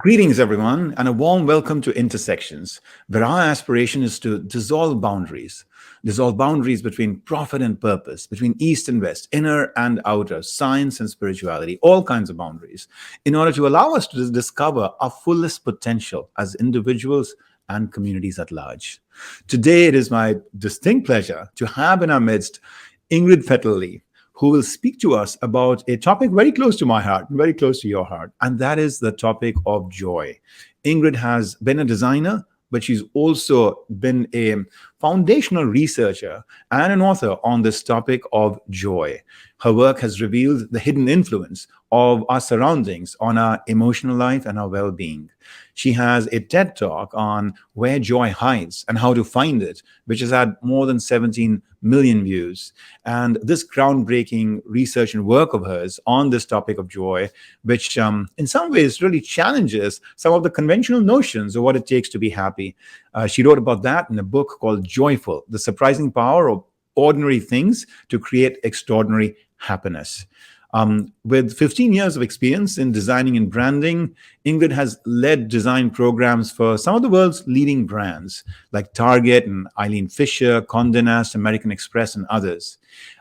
Greetings, everyone, and a warm welcome to Intersections, where our aspiration is to dissolve boundaries between profit and purpose, between East and West, inner and outer, science and spirituality, all kinds of boundaries, in order to allow us to discover our fullest potential as individuals and communities at large. Today, it is my distinct pleasure to have in our midst Ingrid Fetell Lee, who will speak to us about a topic very close to my heart, very close to your heart, and that is the topic of joy. Ingrid has been a designer, but she's also been a foundational researcher and an author on this topic of joy. Her work has revealed the hidden influence of our surroundings on our emotional life and our well-being. She has a TED Talk on where joy hides and how to find it, which has had more than 17 million views. And this groundbreaking research and work of hers on this topic of joy, which in some ways really challenges some of the conventional notions of what it takes to be happy. She wrote about that in a book called Joyful: The Surprising Power of Ordinary Things to Create Extraordinary Happiness. With 15 years of experience in designing and branding, Ingrid has led design programs for some of the world's leading brands like Target and Eileen Fisher, Condé Nast, American Express, and others.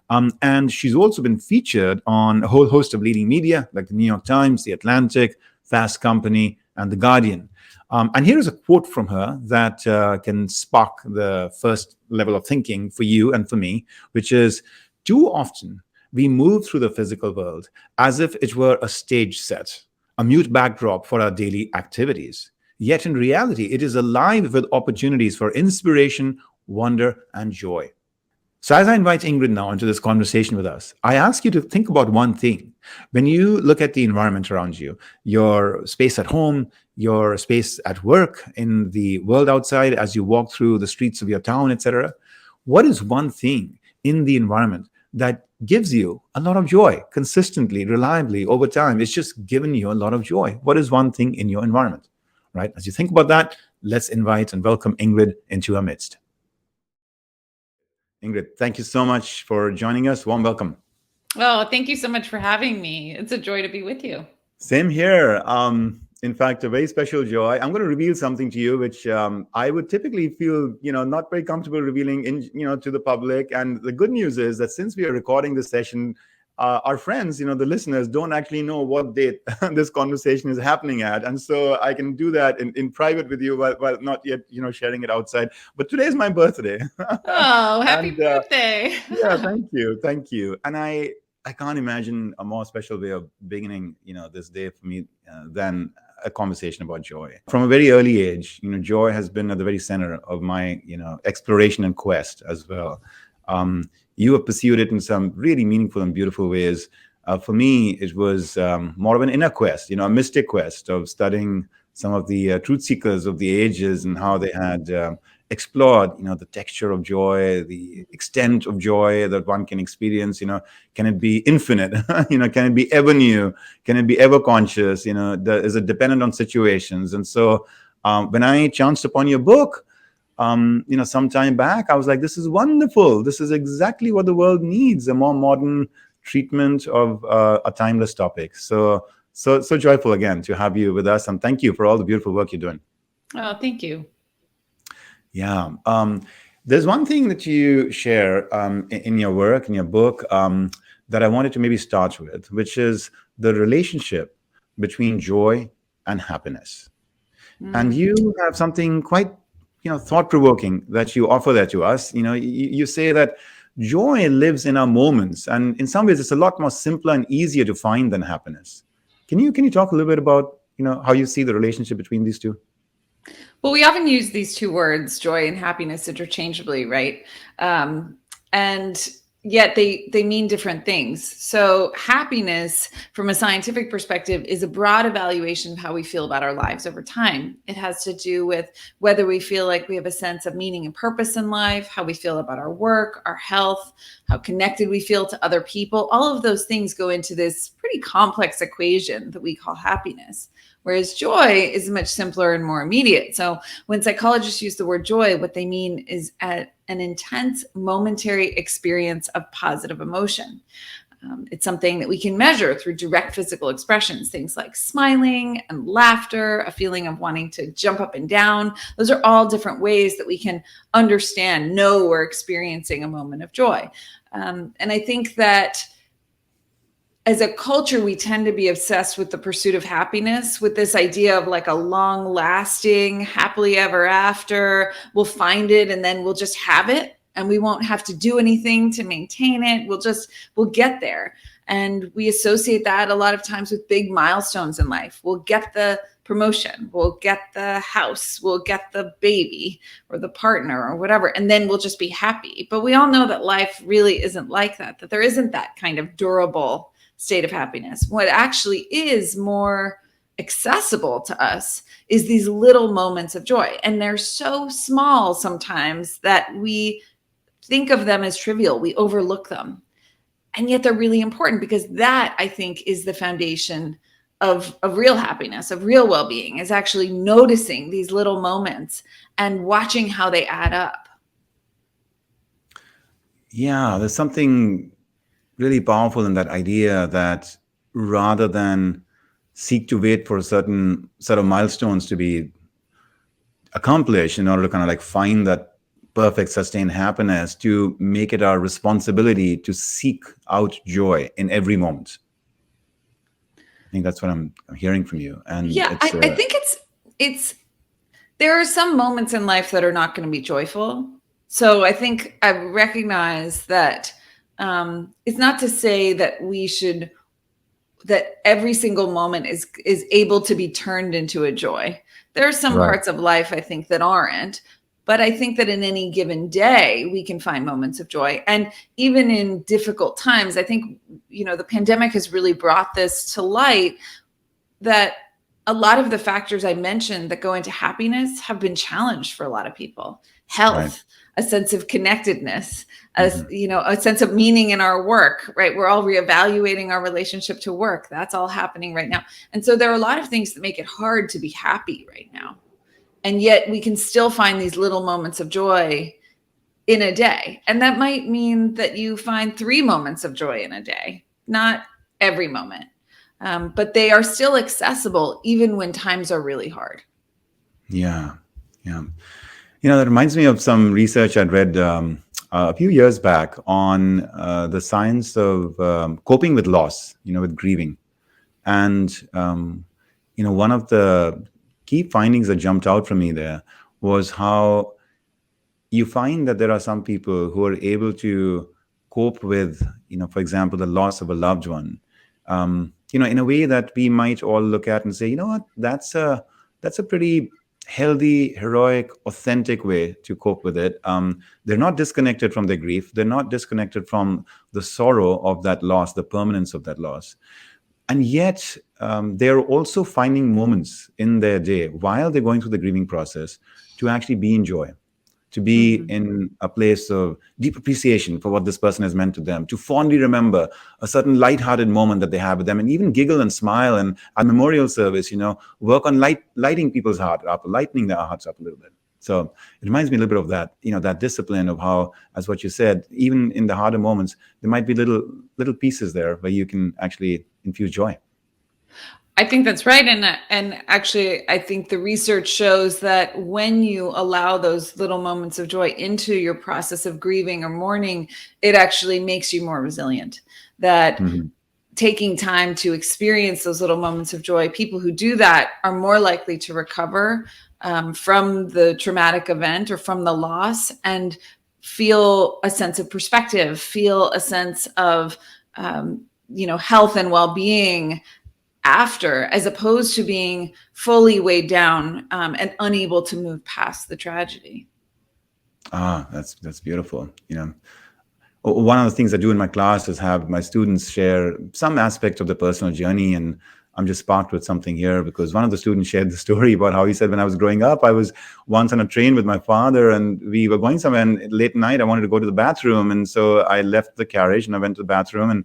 And she's also been featured on a whole host of leading media like the New York Times, The Atlantic, Fast Company, and The Guardian. And here is a quote from her that can spark the first level of thinking for you and for me, which is, "Too often, we move through the physical world as if it were a stage set, a mute backdrop for our daily activities. Yet in reality, it is alive with opportunities for inspiration, wonder, and joy." So as I invite Ingrid now into this conversation with us, I ask you to think about one thing. When you look at the environment around you, your space at home, your space at work, in the world outside, as you walk through the streets of your town, etc., what is one thing in the environment that gives you a lot of joy consistently, reliably over time? It's just given you a lot of joy. What is one thing in your environment, right? As you think about that, let's invite and welcome Ingrid into our midst. Ingrid, thank you so much for joining us. Warm welcome. Oh, thank you so much for having me. It's a joy to be with you. Same here. In fact, a very special joy. I'm going to reveal something to you, which I would typically feel, not very comfortable revealing, to the public. And the good news is that since we are recording this session, our friends, the listeners, don't actually know what date this conversation is happening at, and so I can do that in private with you, while not yet, sharing it outside. But today is my birthday. Oh, happy And, birthday! Yeah, thank you. And I can't imagine a more special way of beginning, this day for me than a conversation about joy. From a very early age, joy has been at the very center of my, exploration and quest as well. You have pursued it in some really meaningful and beautiful ways. For me, it was more of an inner quest, a mystic quest of studying some of the truth seekers of the ages and how they had explored, the texture of joy, the extent of joy that one can experience. Can it be infinite? Can it be ever new? Can it be ever conscious? Is it dependent on situations? And so when I chanced upon your book, some time back, I was like, this is wonderful. This is exactly what the world needs, a more modern treatment of a timeless topic. So joyful again to have you with us. And thank you for all the beautiful work you're doing. Oh, thank you. Yeah. There's one thing that you share in your work, in your book, that I wanted to maybe start with, which is the relationship between joy and happiness. And you have something quite, thought-provoking that you offer there to us. You say that joy lives in our moments, and in some ways, it's a lot more simpler and easier to find than happiness. Can you talk a little bit about, how you see the relationship between these two? Well, we often use these two words, joy and happiness, interchangeably, right? And yet they mean different things. So happiness, from a scientific perspective, is a broad evaluation of how we feel about our lives over time. It has to do with whether we feel like we have a sense of meaning and purpose in life, how we feel about our work, our health, how connected we feel to other people. All of those things go into this pretty complex equation that we call happiness. Whereas joy is much simpler and more immediate. So when psychologists use the word joy, what they mean is an intense momentary experience of positive emotion. It's something that we can measure through direct physical expressions, things like smiling and laughter, a feeling of wanting to jump up and down. Those are all different ways that we can understand, know we're experiencing a moment of joy. And I think that as a culture, we tend to be obsessed with the pursuit of happiness, with this idea of like a long lasting, happily ever after. We'll find it and then we'll just have it and we won't have to do anything to maintain it. We'll get there. And we associate that a lot of times with big milestones in life. We'll get the promotion, we'll get the house, we'll get the baby or the partner or whatever, and then we'll just be happy. But we all know that life really isn't like that there isn't that kind of durable state of happiness. What actually is more accessible to us is these little moments of joy. And they're so small sometimes that we think of them as trivial. We overlook them. And yet they're really important, because that, I think, is the foundation of real happiness, of real well-being, is actually noticing these little moments and watching how they add up. Yeah, there's something really powerful in that idea that rather than seek to wait for a certain set of milestones to be accomplished in order to kind of like find that perfect sustained happiness, to make it our responsibility to seek out joy in every moment. I think that's what I'm hearing from you. And yeah, I think it's there are some moments in life that are not going to be joyful. So I think I recognize that it's not to say that that every single moment is able to be turned into a joy. There are some parts of life, I think, that aren't. But I think that in any given day, we can find moments of joy. And even in difficult times, I think, the pandemic has really brought this to light, that a lot of the factors I mentioned that go into happiness have been challenged for a lot of people. Health, a sense of connectedness, a sense of meaning in our work, right? We're all reevaluating our relationship to work. That's all happening right now. And so there are a lot of things that make it hard to be happy right now. And yet we can still find these little moments of joy in a day. And that might mean that you find 3 moments of joy in a day, not every moment. But they are still accessible even when times are really hard. Yeah. That reminds me of some research I'd read a few years back on the science of coping with loss, with grieving. And, one of the key findings that jumped out from me there was how you find that there are some people who are able to cope with, for example, the loss of a loved one, in a way that we might all look at and say, you know what, that's a pretty healthy, heroic, authentic way to cope with it. They're not disconnected from their grief. They're not disconnected from the sorrow of that loss, the permanence of that loss. And yet, they're also finding moments in their day while they're going through the grieving process to actually be in joy, to be in a place of deep appreciation for what this person has meant to them, to fondly remember a certain lighthearted moment that they have with them, and even giggle and smile. And at memorial service, work on lighting people's heart up, lightening their hearts up a little bit. So it reminds me a little bit of that, that discipline of how, as what you said, even in the harder moments, there might be little pieces there where you can actually infuse joy. I think that's right. And actually, I think the research shows that when you allow those little moments of joy into your process of grieving or mourning, it actually makes you more resilient. That taking time to experience those little moments of joy, people who do that are more likely to recover from the traumatic event or from the loss, and feel a sense of perspective, feel a sense of, health and well-being after, as opposed to being fully weighed down and unable to move past the tragedy. That's beautiful. One of the things I do in my class is have my students share some aspect of the personal journey. And I'm just sparked with something here, because one of the students shared the story about how he said, when I was growing up, I was once on a train with my father and we were going somewhere, and late night I wanted to go to the bathroom. And so I left the carriage and I went to the bathroom, and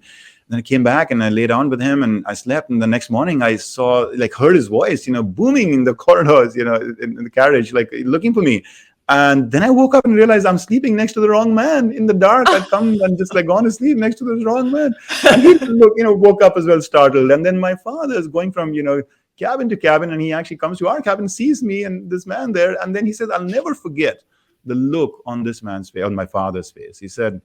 then I came back and I lay down with him and I slept. And the next morning I heard his voice, booming in the corridors, in the carriage, like looking for me. And then I woke up and realized I'm sleeping next to the wrong man in the dark. I'd come and just like gone to sleep next to the wrong man. And he woke up as well, startled. And then my father is going from, cabin to cabin, and he actually comes to our cabin, sees me and this man there. And then he says, I'll never forget the look on this man's face, on my father's face. He said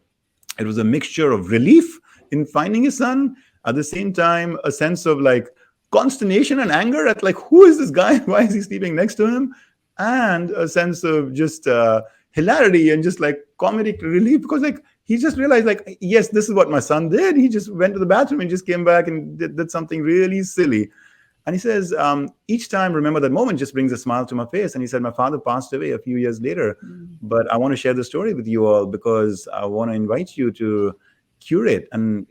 it was a mixture of relief in finding his son, at the same time, a sense of like consternation and anger at like, who is this guy? Why is he sleeping next to him? And a sense of just hilarity and just like comedic relief, because like he just realized like, yes, this is what my son did. He just went to the bathroom and just came back and did something really silly. And he says, each time, remember that moment just brings a smile to my face. And he said, my father passed away a few years later, but I want to share the story with you all because I want to invite you to curate and,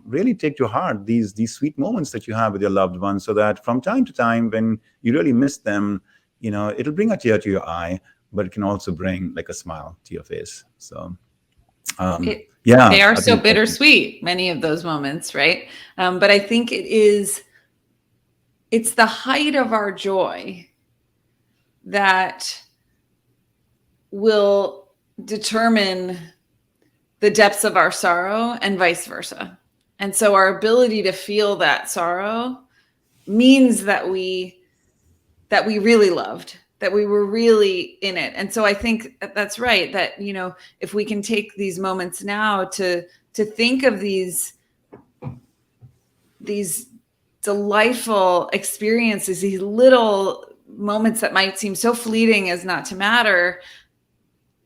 really take to heart these sweet moments that you have with your loved ones, so that from time to time, when you really miss them, it'll bring a tear to your eye, but it can also bring like a smile to your face. So, they are so bittersweet, many of those moments, right? But I think it's the height of our joy that will determine the depths of our sorrow and vice versa. And so our ability to feel that sorrow means that we really loved, that we were really in it. And so I think that's right, that, if we can take these moments now to think of these delightful experiences, these little moments that might seem so fleeting as not to matter,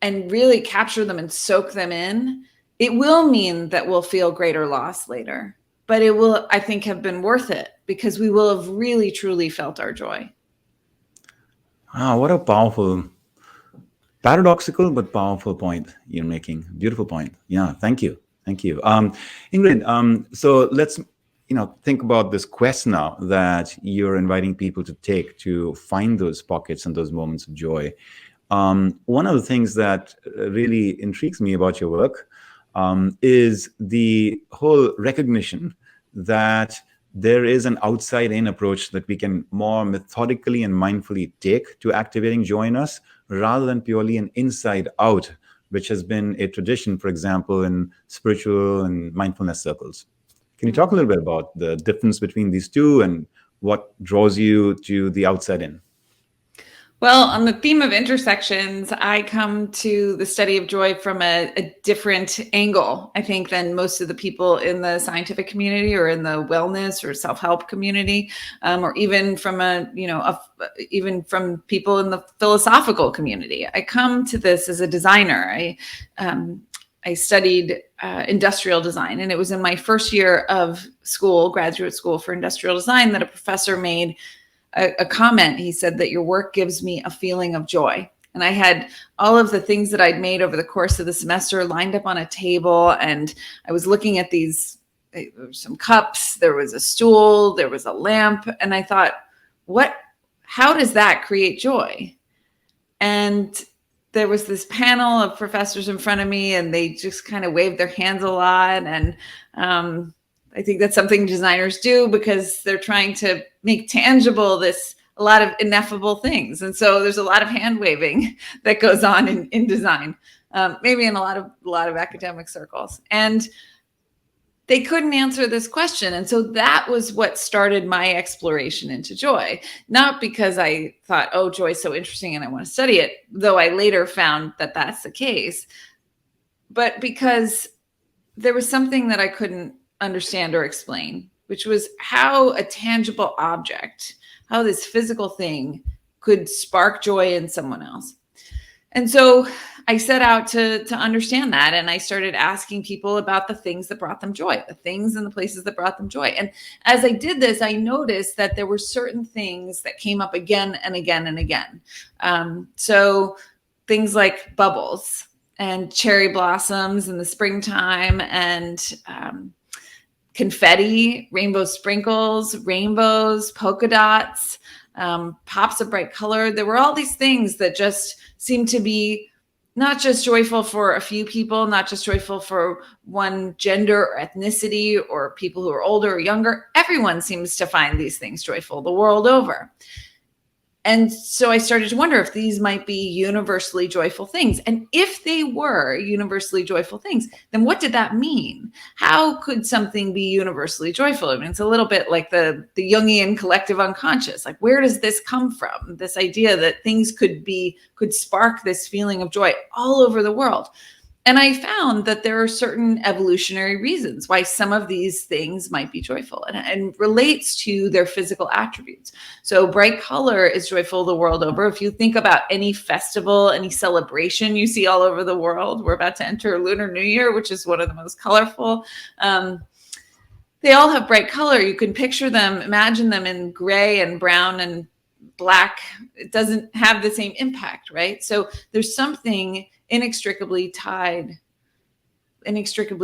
and really capture them and soak them in, it will mean that we'll feel greater loss later. But it will, I think, have been worth it, because we will have really, truly felt our joy. Wow, what a powerful, paradoxical but powerful point you're making. Beautiful point. Yeah, thank you. Ingrid, so let's think about this quest now that you're inviting people to take to find those pockets and those moments of joy. One of the things that really intrigues me about your work is the whole recognition that there is an outside-in approach that we can more methodically and mindfully take to activating joy in us, rather than purely an inside-out, which has been a tradition, for example, in spiritual and mindfulness circles. Can you talk a little bit about the difference between these two and what draws you to the outside-in? Well, on the theme of intersections, I come to the study of joy from a different angle, I think, than most of the people in the scientific community or in the wellness or self-help community, or even from even from people in the philosophical community. I come to this as a designer. I studied industrial design, and it was in my first year of school, graduate school for industrial design, that a professor made a comment. He said that your work gives me a feeling of joy. And I had all of the things that I'd made over the course of the semester lined up on a table. And I was looking at these, there were some cups, there was a stool, there was a lamp. And I thought, how does that create joy? And there was this panel of professors in front of me, and they just kind of waved their hands a lot. And I think that's something designers do, because they're trying to make tangible a lot of ineffable things. And so there's a lot of hand waving that goes on in design, maybe in a lot of academic circles. And they couldn't answer this question. And so that was what started my exploration into joy. Not because I thought, oh, joy is so interesting and I want to study it, though I later found that that's the case, but because there was something that I couldn't understand or explain, which was how a tangible object, how this physical thing could spark joy in someone else. And so I set out to understand that. And I started asking people about the things that brought them joy, the things and the places that brought them joy. And as I did this, I noticed that there were certain things that came up again and again and again. So things like bubbles and cherry blossoms in the springtime, and confetti, rainbow sprinkles, rainbows, polka dots, pops of bright color. There were all these things that just seemed to be not just joyful for a few people, not just joyful for one gender or ethnicity or people who are older or younger. Everyone seems to find these things joyful the world over. And so I started to wonder if these might be universally joyful things. And if they were universally joyful things, then what did that mean? How could something be universally joyful? I mean, it's a little bit like the Jungian collective unconscious. Like, where does this come from? This idea that things could spark this feeling of joy all over the world. And I found that there are certain evolutionary reasons why some of these things might be joyful and relates to their physical attributes. So bright color is joyful the world over. If you think about any festival, any celebration you see all over the world, we're about to enter Lunar New Year, which is one of the most colorful. They all have bright color. You can picture them, imagine them in gray and brown and black. It doesn't have the same impact, right? So there's something inextricably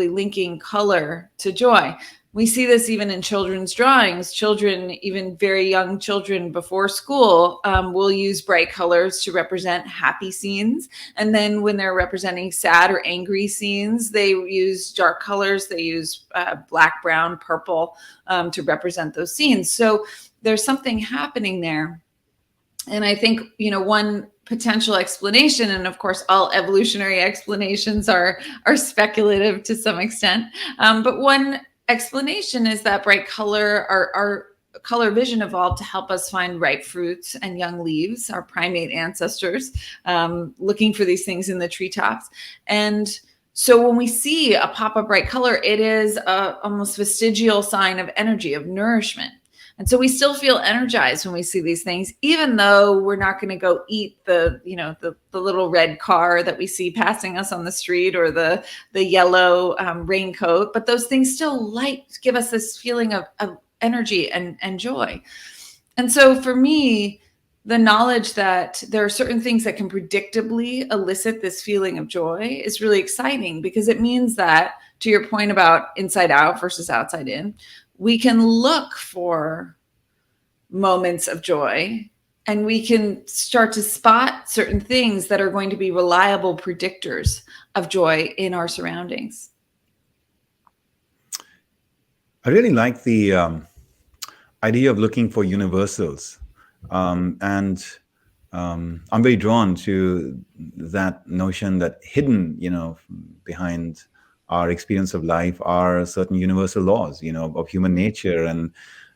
linking color to joy. We see this even in children's drawings. Children, even very young children before school, will use bright colors to represent happy scenes. And then when they're representing sad or angry scenes, they use dark colors. They use black, brown, purple to represent those scenes. So there's something happening there. And I think, one potential explanation, and of course, all evolutionary explanations are speculative to some extent, but one explanation is that bright color, our color vision evolved to help us find ripe fruits and young leaves, our primate ancestors, looking for these things in the treetops. And so when we see a pop of bright color, it is a almost vestigial sign of energy, of nourishment. And so we still feel energized when we see these things, even though we're not going to go eat the little red car that we see passing us on the street or the yellow raincoat. But those things still give us this feeling of energy and joy. And so for me, the knowledge that there are certain things that can predictably elicit this feeling of joy is really exciting, because it means that, to your point about inside out versus outside in, we can look for moments of joy, and we can start to spot certain things that are going to be reliable predictors of joy in our surroundings. I really like the idea of looking for universals. And I'm very drawn to that notion that hidden, behind our experience of life are certain universal laws, of human nature. And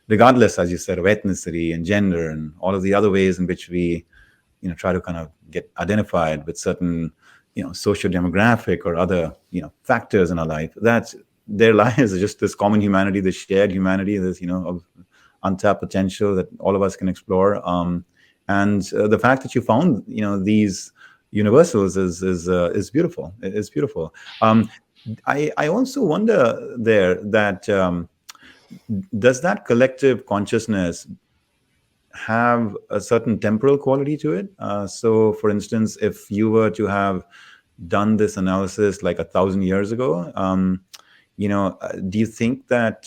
regardless, as you said, of ethnicity and gender and all of the other ways in which we, try to kind of get identified with certain, socio-demographic or other, factors in our life, that there lies just this common humanity, this shared humanity, this, of untapped potential that all of us can explore. And the fact that you found, these universals is beautiful. It's beautiful. I also wonder there that does that collective consciousness have a certain temporal quality to it? So, for instance, if you were to have done this analysis like 1,000 years ago, do you think that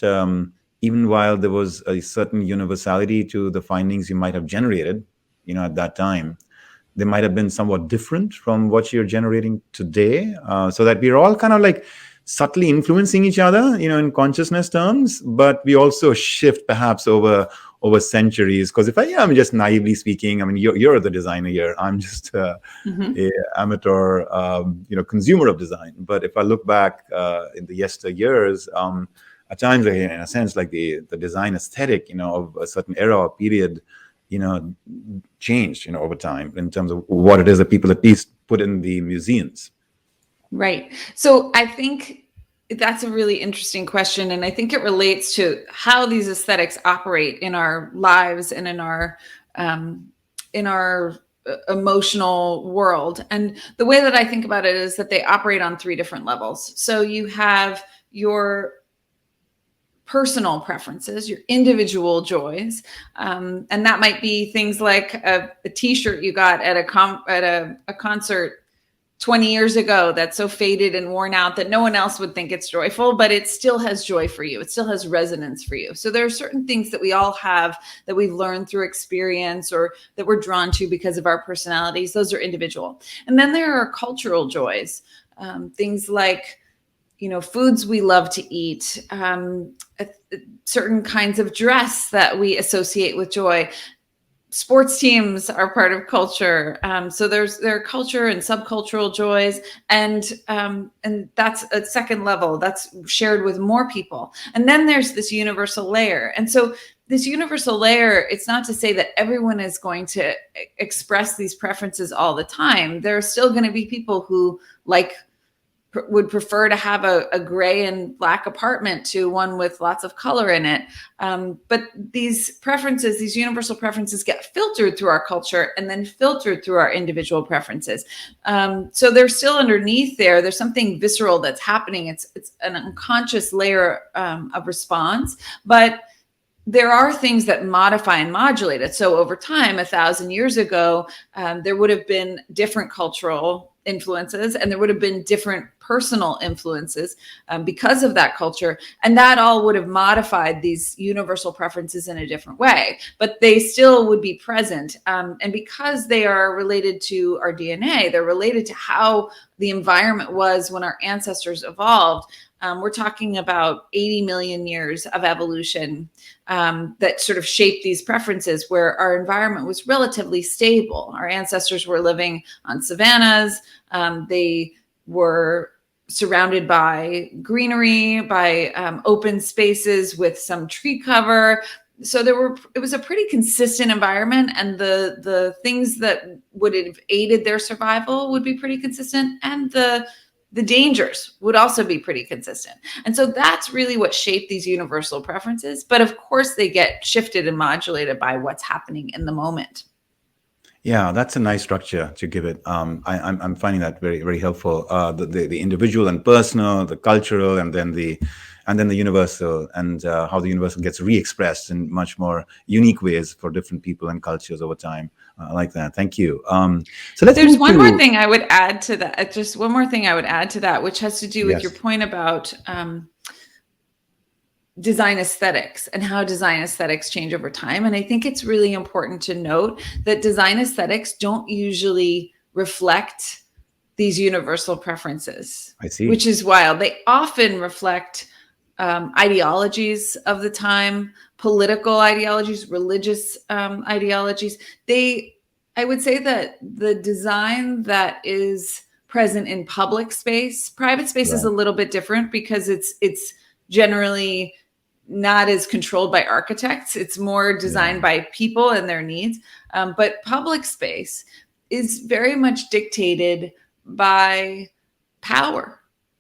even while there was a certain universality to the findings you might have generated, at that time, they might have been somewhat different from what you're generating today, so that we're all kind of like subtly influencing each other, in consciousness terms, but we also shift perhaps over centuries. Because if I am just naively speaking, I mean, you're the designer here. I'm just a amateur, consumer of design. But if I look back in the yesteryears, at times, in a sense, like the design aesthetic, of a certain era or period, changed, over time in terms of what it is that people at least put in the museums. Right. So I think that's a really interesting question. And I think it relates to how these aesthetics operate in our lives and in our emotional world. And the way that I think about it is that they operate on 3 different levels. So you have your personal preferences, your individual joys. And that might be things like a t-shirt you got at a concert 20 years ago that's so faded and worn out that no one else would think it's joyful, but it still has joy for you. It still has resonance for you. So there are certain things that we all have that we've learned through experience or that we're drawn to because of our personalities. Those are individual. And then there are cultural joys, things like, foods we love to eat, certain kinds of dress that we associate with joy. sports teams are part of culture. So there are culture and subcultural joys, and that's a second level that's shared with more people. And then there's this universal layer. And so this universal layer, it's not to say that everyone is going to express these preferences all the time. There are still going to be people who would prefer to have a gray and black apartment to one with lots of color in it. But these preferences, these universal preferences, get filtered through our culture and then filtered through our individual preferences. So they're still underneath there. There's something visceral that's happening. It's an unconscious layer of response, but there are things that modify and modulate it. So over time, 1,000 years ago, there would have been different cultural influences, and there would have been different personal influences because of that culture. And that all would have modified these universal preferences in a different way, but they still would be present. And because they are related to our DNA, they're related to how the environment was when our ancestors evolved. We're talking about 80 million years of evolution that sort of shaped these preferences, where our environment was relatively stable. Our ancestors were living on savannas. They were surrounded by greenery, by open spaces with some tree cover. So it was a pretty consistent environment, and the things that would have aided their survival would be pretty consistent, and the dangers would also be pretty consistent. And so that's really what shaped these universal preferences. But of course, they get shifted and modulated by what's happening in the moment. Yeah, that's a nice structure to give it. I'm finding that very, very helpful. The individual and personal, the cultural, and then the universal, and how the universal gets re-expressed in much more unique ways for different people and cultures over time. I like that. Thank you. So there's one more thing I would add to that. Just one more thing I would add to that, which has to do with your point about design aesthetics and how design aesthetics change over time. And I think it's really important to note that design aesthetics don't usually reflect these universal preferences. I see. Which is wild. They often reflect ideologies of the time, political ideologies, religious ideologies. I would say that the design that is present in public space, private space is a little bit different because it's generally not as controlled by architects. It's more designed by people and their needs. But public space is very much dictated by power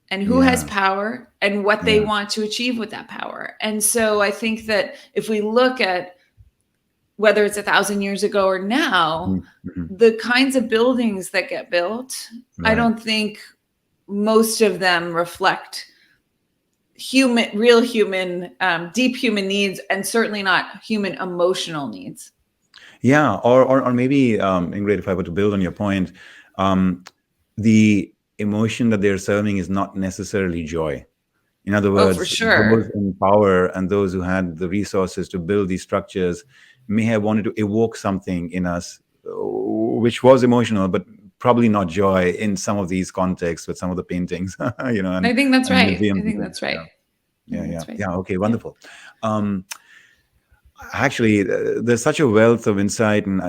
and who has power and what they want to achieve with that power. And so I think that if we look at whether it's 1,000 years ago or now, the kinds of buildings that get built, I don't think most of them reflect real human, deep human needs, and certainly not human emotional needs. Yeah, or maybe, Ingrid, if I were to build on your point, the emotion that they're serving is not necessarily joy. In other words, for sure, those in power and those who had the resources to build these structures may have wanted to evoke something in us, which was emotional, but probably not joy in some of these contexts with some of the paintings, And, I think that's right. I think that's right. Yeah. Okay, wonderful. Actually, there's such a wealth of insight and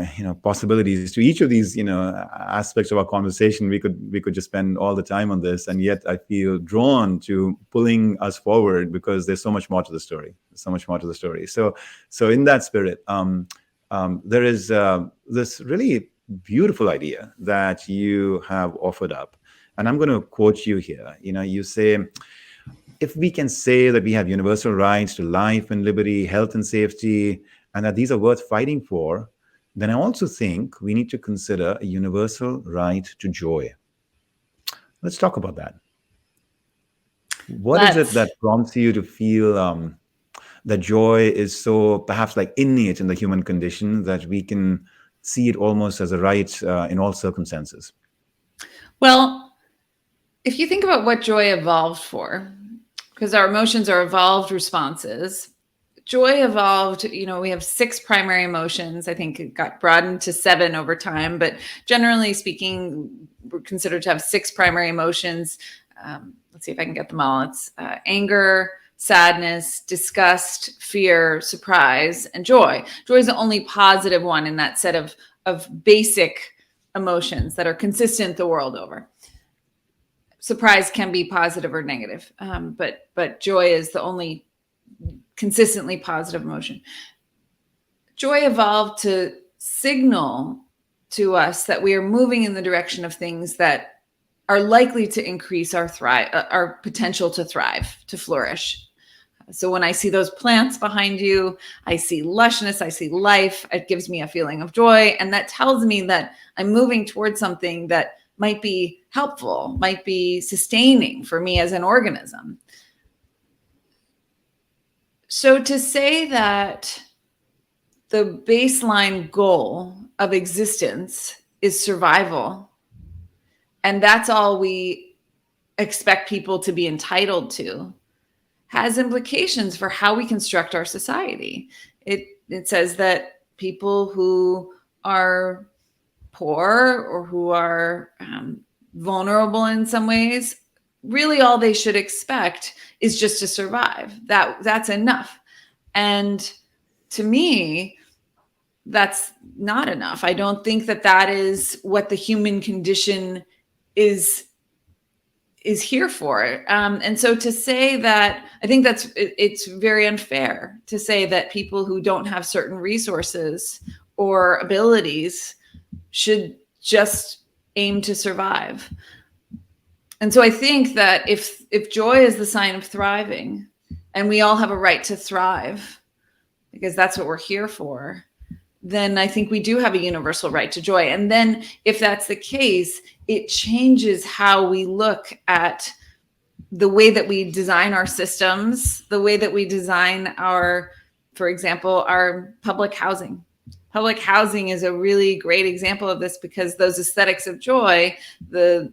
possibilities to each of these aspects of our conversation. We could just spend all the time on this, and yet I feel drawn to pulling us forward because there's so much more to the story. So in that spirit, there is this really beautiful idea that you have offered up, and I'm going to quote you here. You say, if we can say that we have universal rights to life and liberty, health and safety, and that these are worth fighting for, then I also think we need to consider a universal right to joy. Let's talk about that. What is it that prompts you to feel that joy is so perhaps like innate in the human condition that we can see it almost as a right in all circumstances? Well, if you think about what joy evolved for, because our emotions are evolved responses. Joy evolved, we have 6 primary emotions. I think it got broadened to 7 over time, but generally speaking, we're considered to have 6 primary emotions. Let's see if I can get them all. It's anger, sadness, disgust, fear, surprise, and joy. Joy is the only positive one in that set of basic emotions that are consistent the world over. Surprise can be positive or negative, but joy is the only consistently positive emotion. Joy evolved to signal to us that we are moving in the direction of things that are likely to increase our potential to thrive, to flourish. So when I see those plants behind you, I see lushness, I see life. It gives me a feeling of joy. And that tells me that I'm moving towards something that might be helpful, might be sustaining for me as an organism. So to say that the baseline goal of existence is survival, and that's all we expect people to be entitled to, has implications for how we construct our society. It says that people who are poor or who are vulnerable in some ways, really all they should expect is just to survive. That's enough. And to me, that's not enough. I don't think that is what the human condition is here for. And so to say that, I think it's very unfair to say that people who don't have certain resources or abilities should just aim to survive. And so I think that if joy is the sign of thriving, and we all have a right to thrive, because that's what we're here for, then I think we do have a universal right to joy. And then if that's the case, it changes how we look at the way that we design our systems, the way that we design for example, our public housing. Public housing is a really great example of this, because those aesthetics of joy, the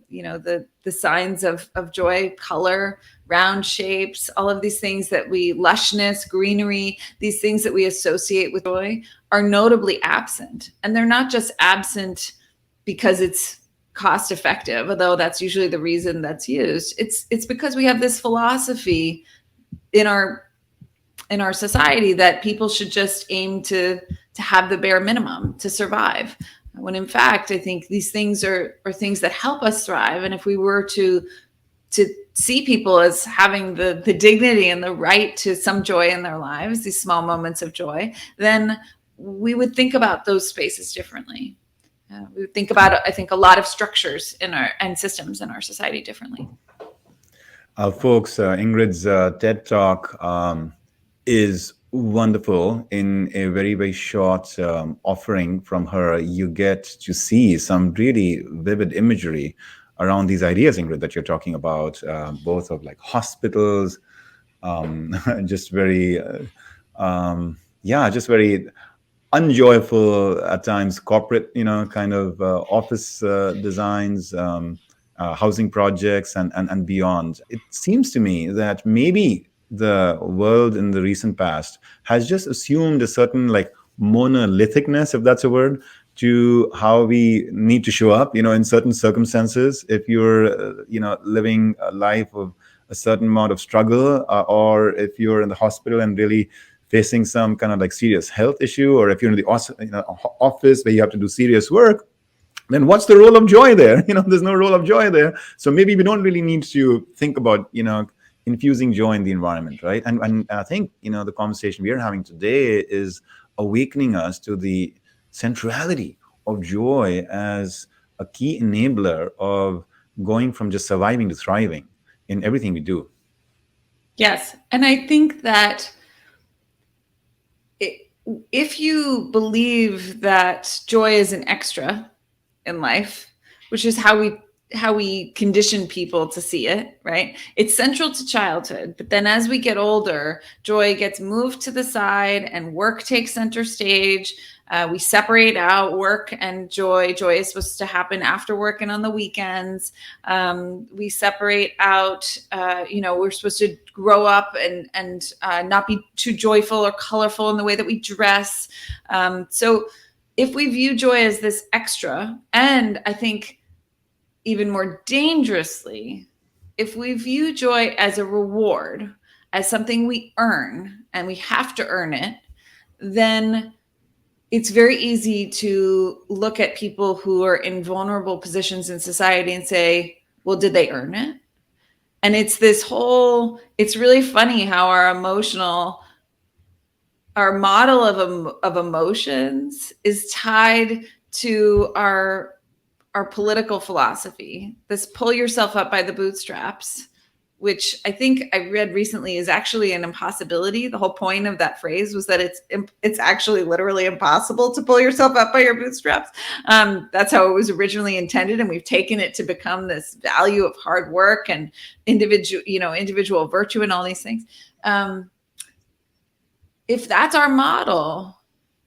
signs of joy, color, round shapes, all of these things lushness, greenery, these things that we associate with joy are notably absent. And they're not just absent because it's cost effective, although that's usually the reason that's used. It's because we have this philosophy in our society that people should just aim to have the bare minimum to survive. When in fact, I think these things are things that help us thrive. And if we were to see people as having the dignity and the right to some joy in their lives, these small moments of joy, then we would think about those spaces differently. We would think about, I think, a lot of structures and systems in our society differently. Folks, Ingrid's TED Talk is wonderful. In a very, very short offering from her, you get to see some really vivid imagery around these ideas, Ingrid, that you're talking about, both of like hospitals, just very, just very unjoyful at times, corporate, kind of office designs, housing projects, and beyond. It seems to me that maybe the world in the recent past has just assumed a certain like monolithicness, if that's a word, to how we need to show up, in certain circumstances. If you're, living a life of a certain amount of struggle, or if you're in the hospital and really facing some kind of like serious health issue, or if you're in the office where you have to do serious work, then what's the role of joy there? There's no role of joy there. So maybe we don't really need to think about, infusing joy in the environment, right? And I think, the conversation we are having today is awakening us to the centrality of joy as a key enabler of going from just surviving to thriving in everything we do. Yes. And I think that if you believe that joy is an extra in life, which is how we condition people to see it, right? It's central to childhood, but then as we get older, joy gets moved to the side and work takes center stage. We separate out work and joy. Joy is supposed to happen after work and on the weekends. We separate out, we're supposed to grow up and not be too joyful or colorful in the way that we dress. So if we view joy as this extra, and I think even more dangerously, if we view joy as a reward, as something we earn and we have to earn it, then it's very easy to look at people who are in vulnerable positions in society and say, well, did they earn it? And it's really funny how our model of emotions is tied to our political philosophy, this pull yourself up by the bootstraps, which I think I read recently is actually an impossibility. The whole point of that phrase was that it's actually literally impossible to pull yourself up by your bootstraps. That's how it was originally intended, and we've taken it to become this value of hard work and individual virtue and all these things. If that's our model,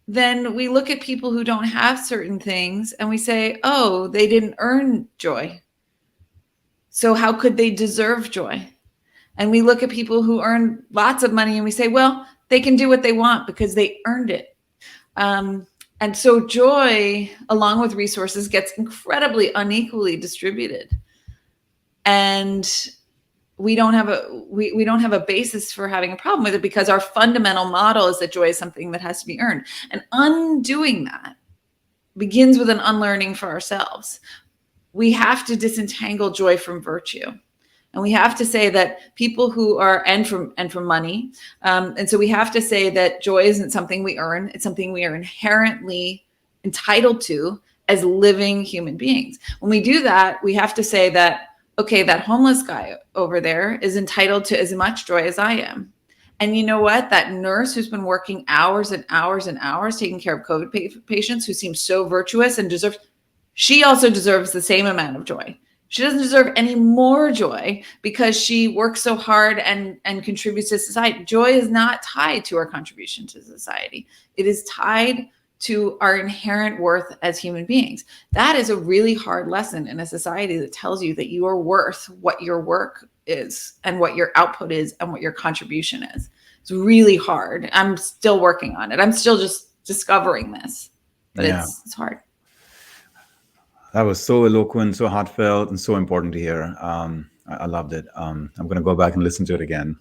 then we look at people who don't have certain things and we say, oh, they didn't earn joy, so how could they deserve joy? And we look at people who earn lots of money and we say, well, they can do what they want because they earned it. And so joy, along with resources, gets incredibly unequally distributed. And we don't have a basis for having a problem with it, because our fundamental model is that joy is something that has to be earned. And undoing that begins with an unlearning for ourselves. We have to disentangle joy from virtue. And we have to say that people who are, and from money. And so we have to say that joy isn't something we earn. It's something we are inherently entitled to as living human beings. When we do that, we have to say that, okay, that homeless guy over there is entitled to as much joy as I am. And you know what? That nurse who's been working hours and hours and hours taking care of COVID patients, who seems so virtuous and she also deserves the same amount of joy. She doesn't deserve any more joy because she works so hard and contributes to society. Joy is not tied to our contribution to society. It is tied to our inherent worth as human beings. That is a really hard lesson in a society that tells you that you are worth what your work is and what your output is and what your contribution is. It's really hard. I'm still working on it. I'm still just discovering this, but it's hard. That was so eloquent, so heartfelt, and so important to hear. I loved it. I'm going to go back and listen to it again.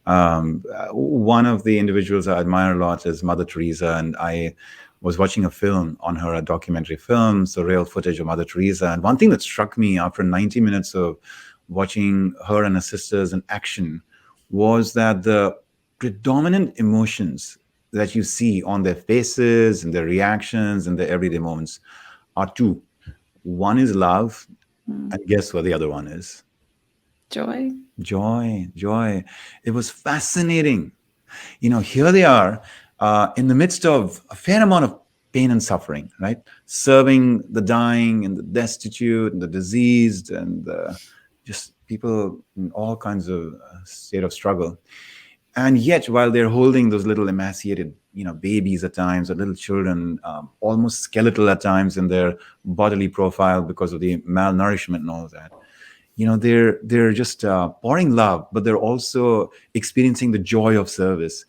One of the individuals I admire a lot is Mother Teresa, and I was watching a film on her, a documentary film, so real footage of Mother Teresa. And one thing that struck me after 90 minutes of watching her and her sisters in action was that the predominant emotions that you see on their faces and their reactions and their everyday moments are two. One is love, and guess what the other one is? Joy. It was fascinating. Here they are in the midst of a fair amount of pain and suffering, right? Serving the dying and the destitute and the diseased and just people in all kinds of state of struggle. And yet, while they're holding those little emaciated, babies at times, or little children, almost skeletal at times in their bodily profile because of the malnourishment and all of that, they're just pouring love, but they're also experiencing the joy of service,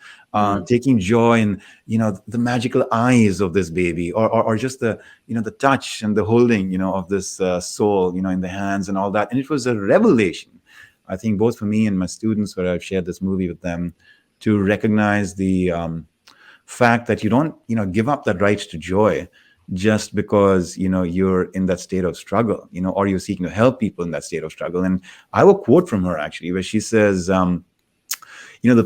taking joy in, the magical eyes of this baby, or just the, the touch and the holding, of this soul, in the hands and all that. And it was a revelation, I think, both for me and my students, where I've shared this movie with them, to recognize the fact that you don't, give up that right to joy just because, you're in that state of struggle, or you're seeking to help people in that state of struggle. And I have a quote from her, actually, where she says, the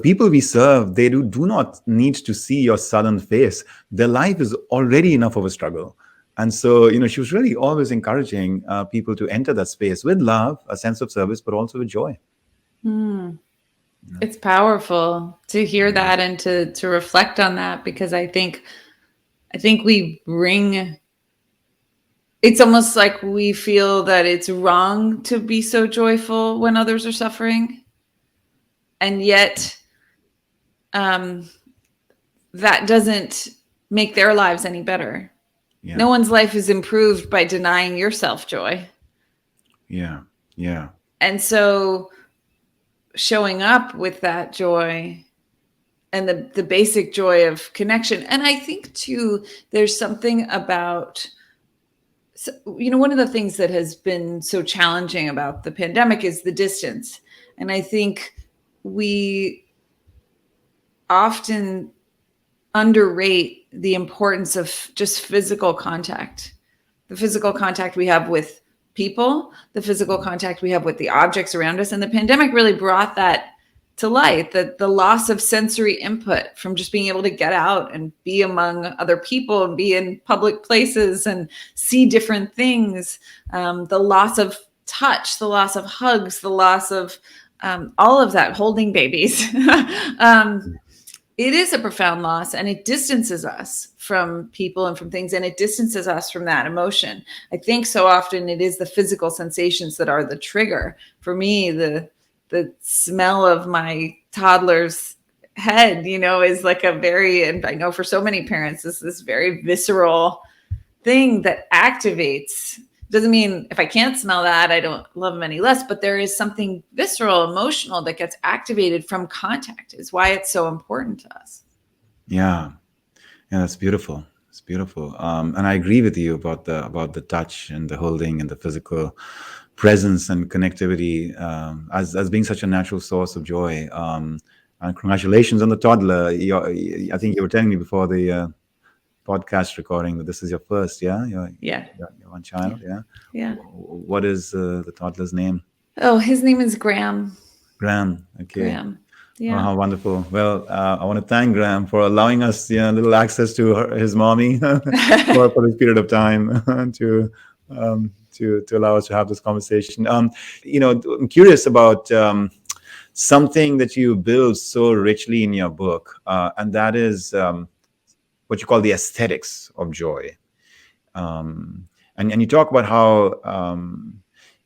people we serve, they do not need to see your sullen face. Their life is already enough of a struggle. And so, she was really always encouraging people to enter that space with love, a sense of service, but also with joy. It's powerful to hear that and to reflect on that, because I think we bring, it's almost like we feel that it's wrong to be so joyful when others are suffering. And yet that doesn't make their lives any better. Yeah. No one's life is improved by denying yourself joy. Yeah. And so showing up with that joy and the basic joy of connection. And I think too, there's something about, one of the things that has been so challenging about the pandemic is the distance. And I think we often underrate the importance of just physical contact, the physical contact we have with people, the physical contact we have with the objects around us. And the pandemic really brought that to light, that the loss of sensory input from just being able to get out and be among other people and be in public places and see different things, the loss of touch, the loss of hugs, the loss of all of that, holding babies. It is a profound loss, and it distances us from people and from things, and it distances us from that emotion. I think so often it is the physical sensations that are the trigger. For me, the smell of my toddler's head, is like a very, and I know for so many parents, this very visceral thing that activates. Doesn't mean if I can't smell that, I don't love them any less, but there is something visceral, emotional that gets activated from contact, is why it's so important to us. Yeah, that's beautiful. It's beautiful. And I agree with you about the touch and the holding and the physical presence and connectivity as being such a natural source of joy. And congratulations on the toddler. I think you were telling me before the podcast recording that this is your first, your one child. Yeah. What is the toddler's name? Oh, his name is Graham. Okay. Graham. Yeah. Oh, how wonderful. Well, I want to thank Graham for allowing us a little access to his mommy for this period of time to allow us to have this conversation. I'm curious about something that you build so richly in your book, and that is what you call the aesthetics of joy. And you talk about how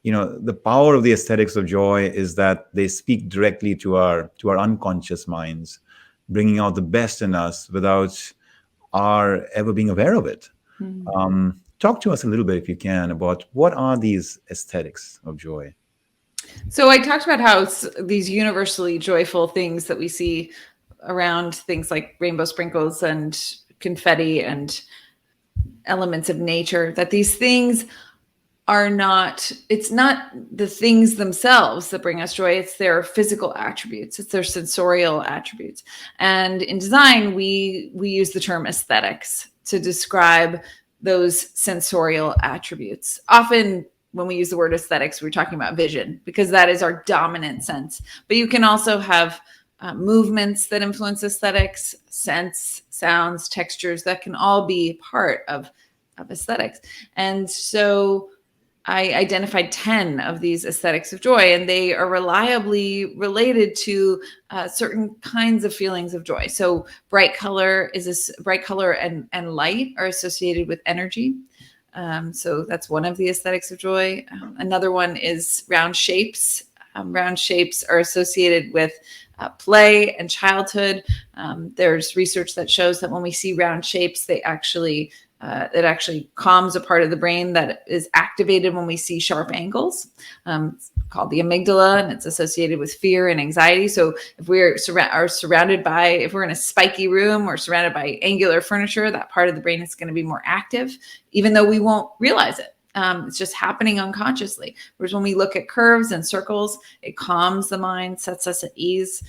the power of the aesthetics of joy is that they speak directly to our unconscious minds, bringing out the best in us without our ever being aware of it. Talk to us a little bit, if you can, about what are these aesthetics of joy. So I talked about how these universally joyful things that we see around, things like rainbow sprinkles and confetti and elements of nature, that these things are not, it's not the things themselves that bring us joy, it's their physical attributes, it's their sensorial attributes. And in design, we use the term aesthetics to describe those sensorial attributes. Often when we use the word aesthetics, we're talking about vision, because that is our dominant sense. But you can also have movements that influence aesthetics, scents, sounds, textures, that can all be part of aesthetics. And so I identified 10 of these aesthetics of joy, and they are reliably related to certain kinds of feelings of joy. So bright color and light are associated with energy. So that's one of the aesthetics of joy. Another one is round shapes. Round shapes are associated with play and childhood. There's research that shows that when we see round shapes, it actually calms a part of the brain that is activated when we see sharp angles. It's called the amygdala, and it's associated with fear and anxiety. So if we're if we're in a spiky room or surrounded by angular furniture, that part of the brain is going to be more active, even though we won't realize it. It's just happening unconsciously. Whereas when we look at curves and circles, it calms the mind, sets us at ease.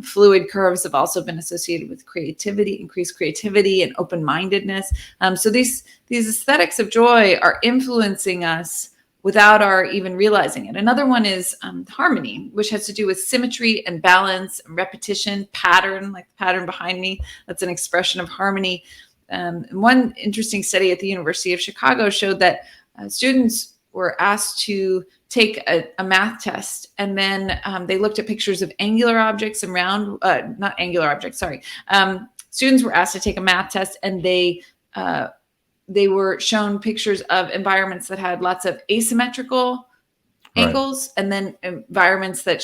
Fluid curves have also been associated with creativity, increased creativity and open-mindedness. So these aesthetics of joy are influencing us without our even realizing it. Another one is harmony, which has to do with symmetry and balance and repetition, pattern, like the pattern behind me. That's an expression of harmony. One interesting study at the University of Chicago showed that students were asked to take a math test, and then they looked at pictures of angular objects and not angular objects, sorry. Students were asked to take a math test, and they were shown pictures of environments that had lots of asymmetrical angles, and then environments that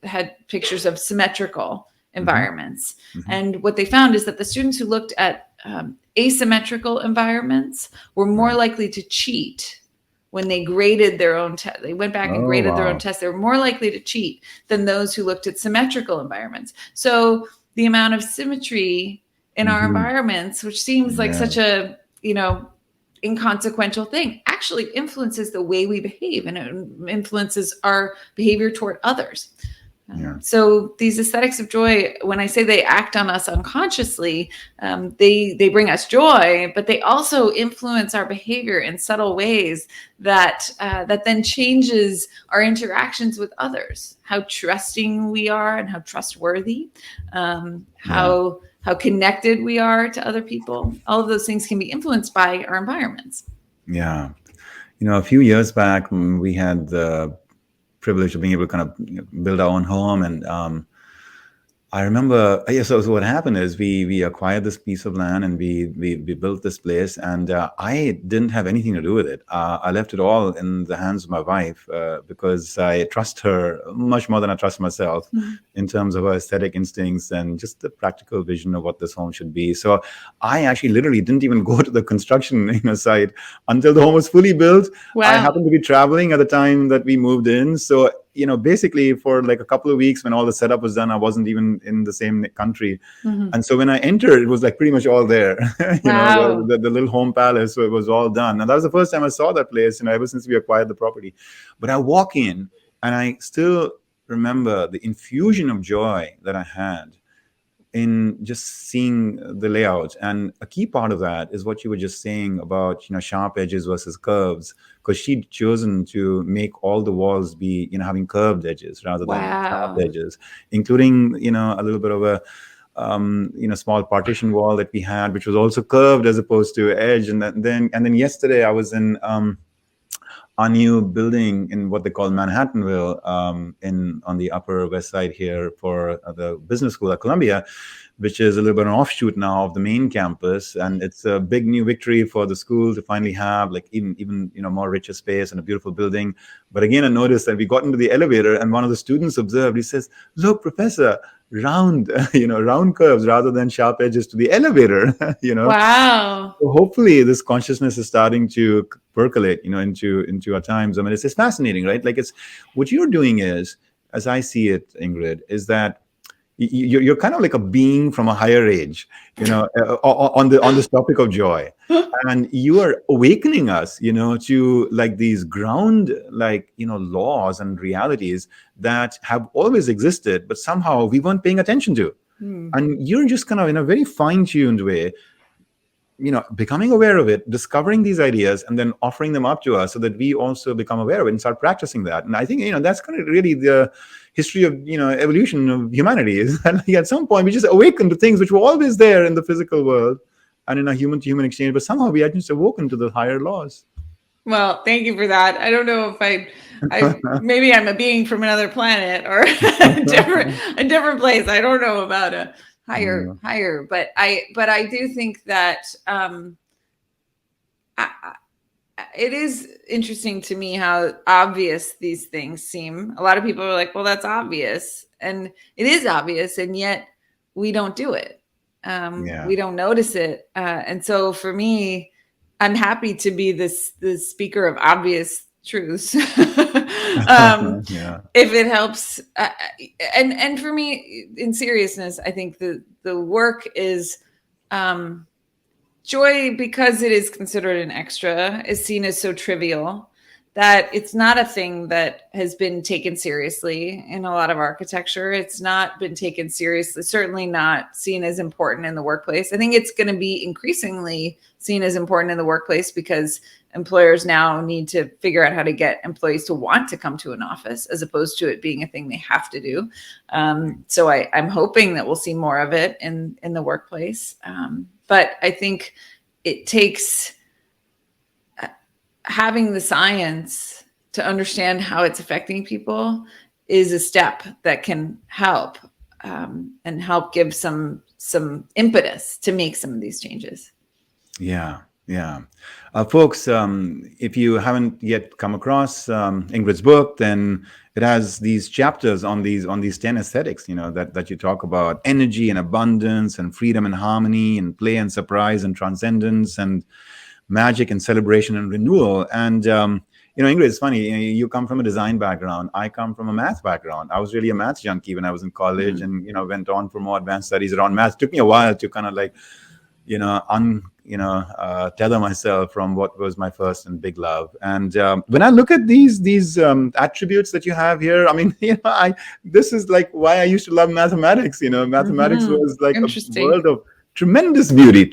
had pictures of symmetrical environments. Mm-hmm. And what they found is that the students who looked at asymmetrical environments were more likely to cheat when they graded their own test. They went back and graded their own test. They were more likely to cheat than those who looked at symmetrical environments. So the amount of symmetry in our environments, which seems like such a, inconsequential thing, actually influences the way we behave, and it influences our behavior toward others. Yeah. So these aesthetics of joy, when I say they act on us unconsciously, they bring us joy, but they also influence our behavior in subtle ways that then changes our interactions with others, how trusting we are and how trustworthy, how connected we are to other people. All of those things can be influenced by our environments. Yeah. A few years back, we had the privilege of being able to kind of build our own home. And I remember, so what happened is we acquired this piece of land and we built this place, and I didn't have anything to do with it. I left it all in the hands of my wife because I trust her much more than I trust myself in terms of her aesthetic instincts and just the practical vision of what this home should be. So I actually literally didn't even go to the construction site until the home was fully built. Wow. I happened to be traveling at the time that we moved in. So basically for like a couple of weeks when all the setup was done, I wasn't even in the same country. And so when I entered, it was like pretty much all there. Wow. The little home palace, so it was all done. And that was the first time I saw that place, ever since we acquired the property. But I walk in and I still remember the infusion of joy that I had in just seeing the layout. And a key part of that is what you were just saying about, sharp edges versus curves, because she'd chosen to make all the walls be, having curved edges rather than sharp edges, including, a little bit of a, small partition wall that we had, which was also curved as opposed to edge. And then yesterday I was in, our new building in what they call Manhattanville, on the Upper West Side here for the business school at Columbia, which is a little bit an offshoot now of the main campus. And it's a big new victory for the school to finally have like even more richer space and a beautiful building. But again, I noticed that we got into the elevator and one of the students observed, he says, "Look, Professor, round curves rather than sharp edges to the elevator." Wow. So hopefully this consciousness is starting to percolate, into our times. I mean, it's fascinating, right? Like, it's what you're doing is, as I see it, Ingrid, is that you're kind of like a being from a higher age, on this topic of joy, and you are awakening us, to like these ground, laws and realities that have always existed, but somehow we weren't paying attention to. And you're just kind of in a very fine-tuned way, becoming aware of it, discovering these ideas, and then offering them up to us so that we also become aware of it and start practicing that. And I think, that's kind of really the history of, evolution of humanity, is that like at some point we just awaken to things which were always there in the physical world and in a human-to-human exchange, but somehow we had just awoken to the higher laws. Well, thank you for that. I don't know if I maybe I'm a being from another planet or a different place. I don't know about a higher, but I do think that it is interesting to me how obvious these things seem. A lot of people are like, well, that's obvious, and it is obvious, and yet we don't do it. We don't notice it, and so for me, I'm happy to be the speaker of obvious truths. If it helps, and for me, in seriousness, I think the work is joy, because it is considered an extra, is seen as so trivial that it's not a thing that has been taken seriously in a lot of architecture. It's not been taken seriously, certainly not seen as important in the workplace. I think it's going to be increasingly seen as important in the workplace because employers now need to figure out how to get employees to want to come to an office as opposed to it being a thing they have to do. So I'm hoping that we'll see more of it in the workplace. But I think it takes having the science to understand how it's affecting people is a step that can help and help give some impetus to make some of these changes. Yeah. Folks, if you haven't yet come across Ingrid's book, then it has these chapters on these 10 aesthetics, that you talk about: energy and abundance and freedom and harmony and play and surprise and transcendence and magic and celebration and renewal. And Ingrid, it's funny, you come from a design background. I come from a math background. I was really a math junkie when I was in college, and went on for more advanced studies around math. It took me a while to kind of like tether myself from what was my first and big love. And when I look at these attributes that you have here, I mean, this is like why I used to love mathematics. Mathematics was like a Interesting. world of tremendous beauty,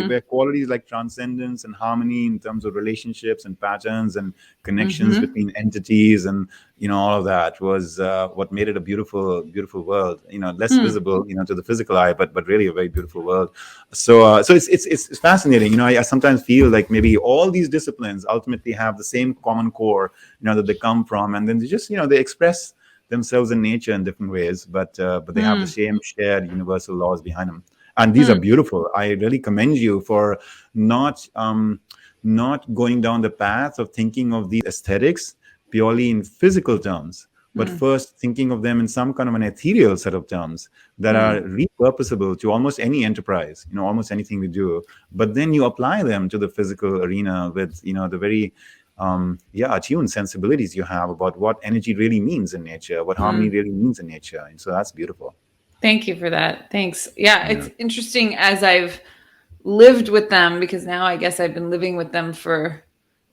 where qualities like transcendence and harmony in terms of relationships and patterns and connections between entities and all of that was what made it a beautiful world. Less visible to the physical eye, but really a very beautiful world. So it's fascinating. I sometimes feel like maybe all these disciplines ultimately have the same common core that they come from, and then they just they express themselves in nature in different ways, but they have the same shared universal laws behind them. And these are beautiful. I really commend you for not going down the path of thinking of these aesthetics purely in physical terms, but first thinking of them in some kind of an ethereal set of terms that are repurposable to almost any enterprise, almost anything we do. But then you apply them to the physical arena with the very attuned sensibilities you have about what energy really means in nature, what harmony really means in nature. And so that's beautiful. Thank you for that. Thanks. Yeah, it's interesting as I've lived with them, because now I guess I've been living with them for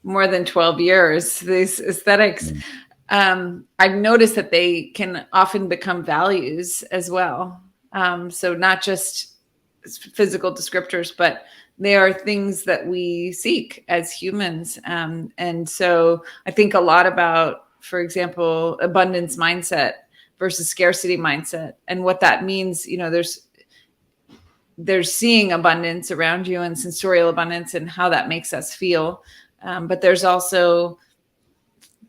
more than 12 years, these aesthetics. I've noticed that they can often become values as well. So not just physical descriptors, but they are things that we seek as humans. And so I think a lot about, for example, abundance mindset versus scarcity mindset, and what that means. There's seeing abundance around you and sensorial abundance and how that makes us feel. But there's also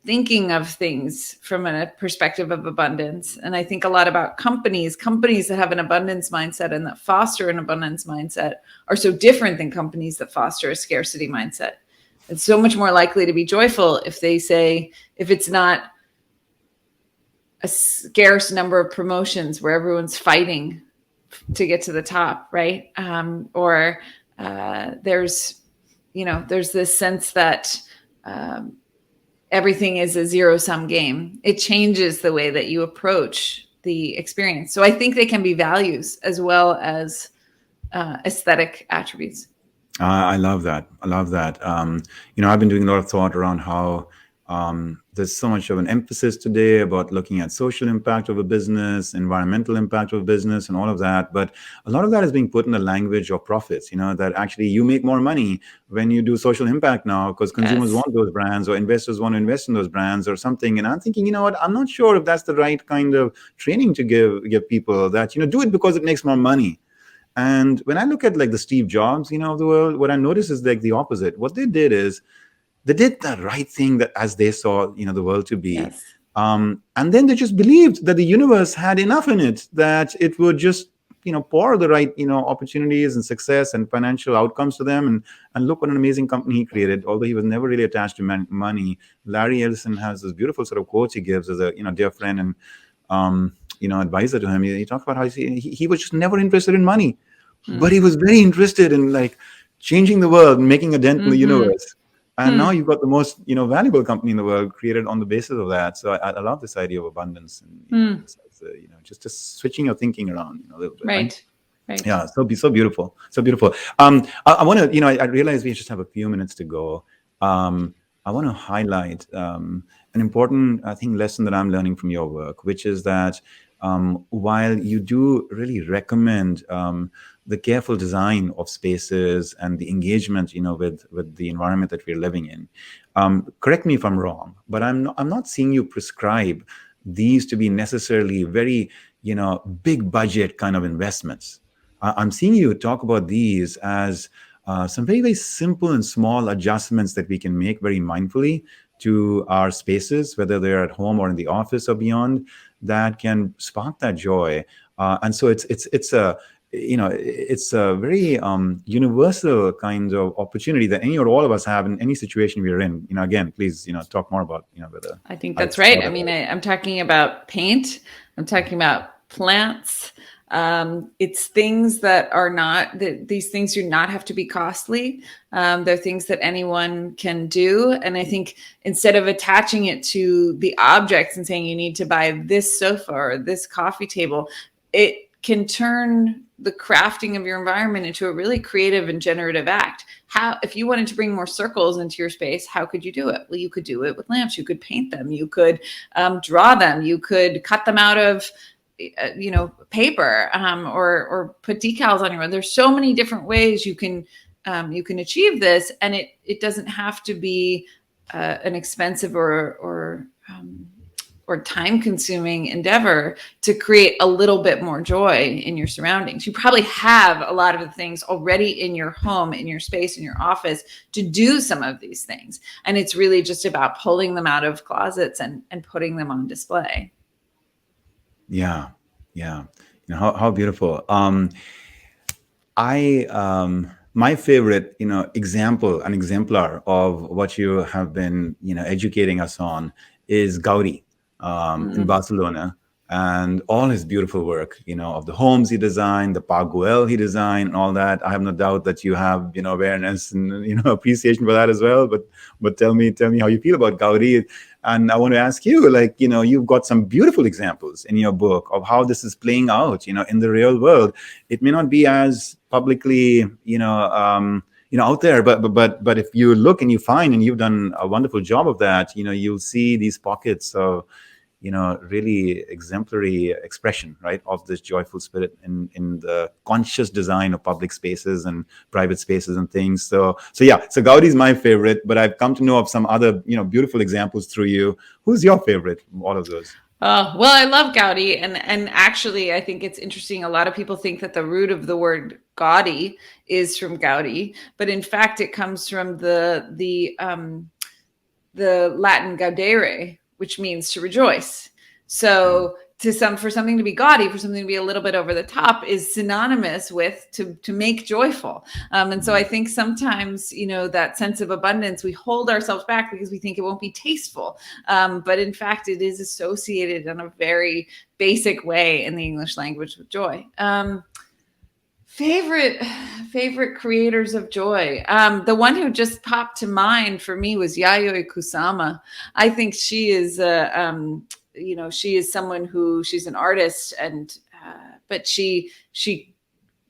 thinking of things from a perspective of abundance. And I think a lot about companies that have an abundance mindset and that foster an abundance mindset are so different than companies that foster a scarcity mindset. It's so much more likely to be joyful if it's not a scarce number of promotions where everyone's fighting to get to the top, right? Or there's this sense that everything is a zero-sum game. It changes the way that you approach the experience. So I think they can be values as well as aesthetic attributes. I love that. I've been doing a lot of thought around how there's so much of an emphasis today about looking at social impact of a business, environmental impact of business, and all of that. But a lot of that is being put in the language of profits, that actually you make more money when you do social impact now because consumers want those brands or investors want to invest in those brands or something. And I'm thinking, you know what, I'm not sure if that's the right kind of training to give people that, do it because it makes more money. And when I look at like the Steve Jobs, of the world, what I notice is like the opposite. What they did is they did the right thing that as they saw, the world to be. Yes. And then they just believed that the universe had enough in it, that it would just, pour the right, opportunities and success and financial outcomes to them. And look what an amazing company he created. Although he was never really attached to money, Larry Ellison has this beautiful sort of quote he gives as a, dear friend and, advisor to him. He talks about how he was just never interested in money, but he was very interested in like changing the world and making a dent in the universe. And now you've got the most, valuable company in the world created on the basis of that. So I love this idea of abundance and just switching your thinking around a little bit. Right. Yeah. So beautiful. I want to, I realize we just have a few minutes to go. I want to highlight an important, I think, lesson that I'm learning from your work, which is that while you do really recommend the careful design of spaces and the engagement, with the environment that we're living in, correct me if I'm wrong, but I'm not seeing you prescribe these to be necessarily very, big budget kind of investments. I'm seeing you talk about these as some very, very simple and small adjustments that we can make very mindfully to our spaces, whether they're at home or in the office or beyond, that can spark that joy. And so it's a very universal kind of opportunity that any or all of us have in any situation we're in. Again, please, talk more about, whether. I think that's right. I mean, I'm talking about paint. I'm talking about plants. It's things that are not, these things do not have to be costly. They're things that anyone can do. And I think instead of attaching it to the objects and saying you need to buy this sofa or this coffee table, can turn the crafting of your environment into a really creative and generative act. If you wanted to bring more circles into your space, how could you do it? Well, you could do it with lamps. You could paint them. You could draw them. You could cut them out of paper, or put decals on your own. There's so many different ways you can achieve this, and it doesn't have to be an expensive or time-consuming endeavor to create a little bit more joy in your surroundings. You probably have a lot of the things already in your home, in your space, in your office to do some of these things. And it's really just about pulling them out of closets and putting them on display. Yeah. How beautiful. My favorite, an exemplar of what you have been, educating us on is Gaudi in Barcelona, and all his beautiful work, of the homes he designed, the Park Güell he designed, and all that. I have no doubt that you have, awareness and, appreciation for that as well. But tell me how you feel about Gaudi. And I want to ask you, you've got some beautiful examples in your book of how this is playing out, in the real world. It may not be as publicly, out there, but if you look and you find, and you've done a wonderful job of that, you'll see these pockets of, really exemplary expression, right, of this joyful spirit in the conscious design of public spaces and private spaces and things. So Gaudi is my favorite, but I've come to know of some other, beautiful examples through you. Who's your favorite? All of those. Oh, well, I love Gaudi. And actually, I think it's interesting. A lot of people think that the root of the word gaudy is from Gaudi, but in fact, it comes from the Latin gaudere, which means to rejoice. So for something to be gaudy, for something to be a little bit over the top, is synonymous with to make joyful. And so I think sometimes, that sense of abundance, we hold ourselves back because we think it won't be tasteful. But in fact, it is associated in a very basic way in the English language with joy. Favorite creators of joy. The one who just popped to mind for me was Yayoi Kusama. I think she is she is someone who, she's an artist, and but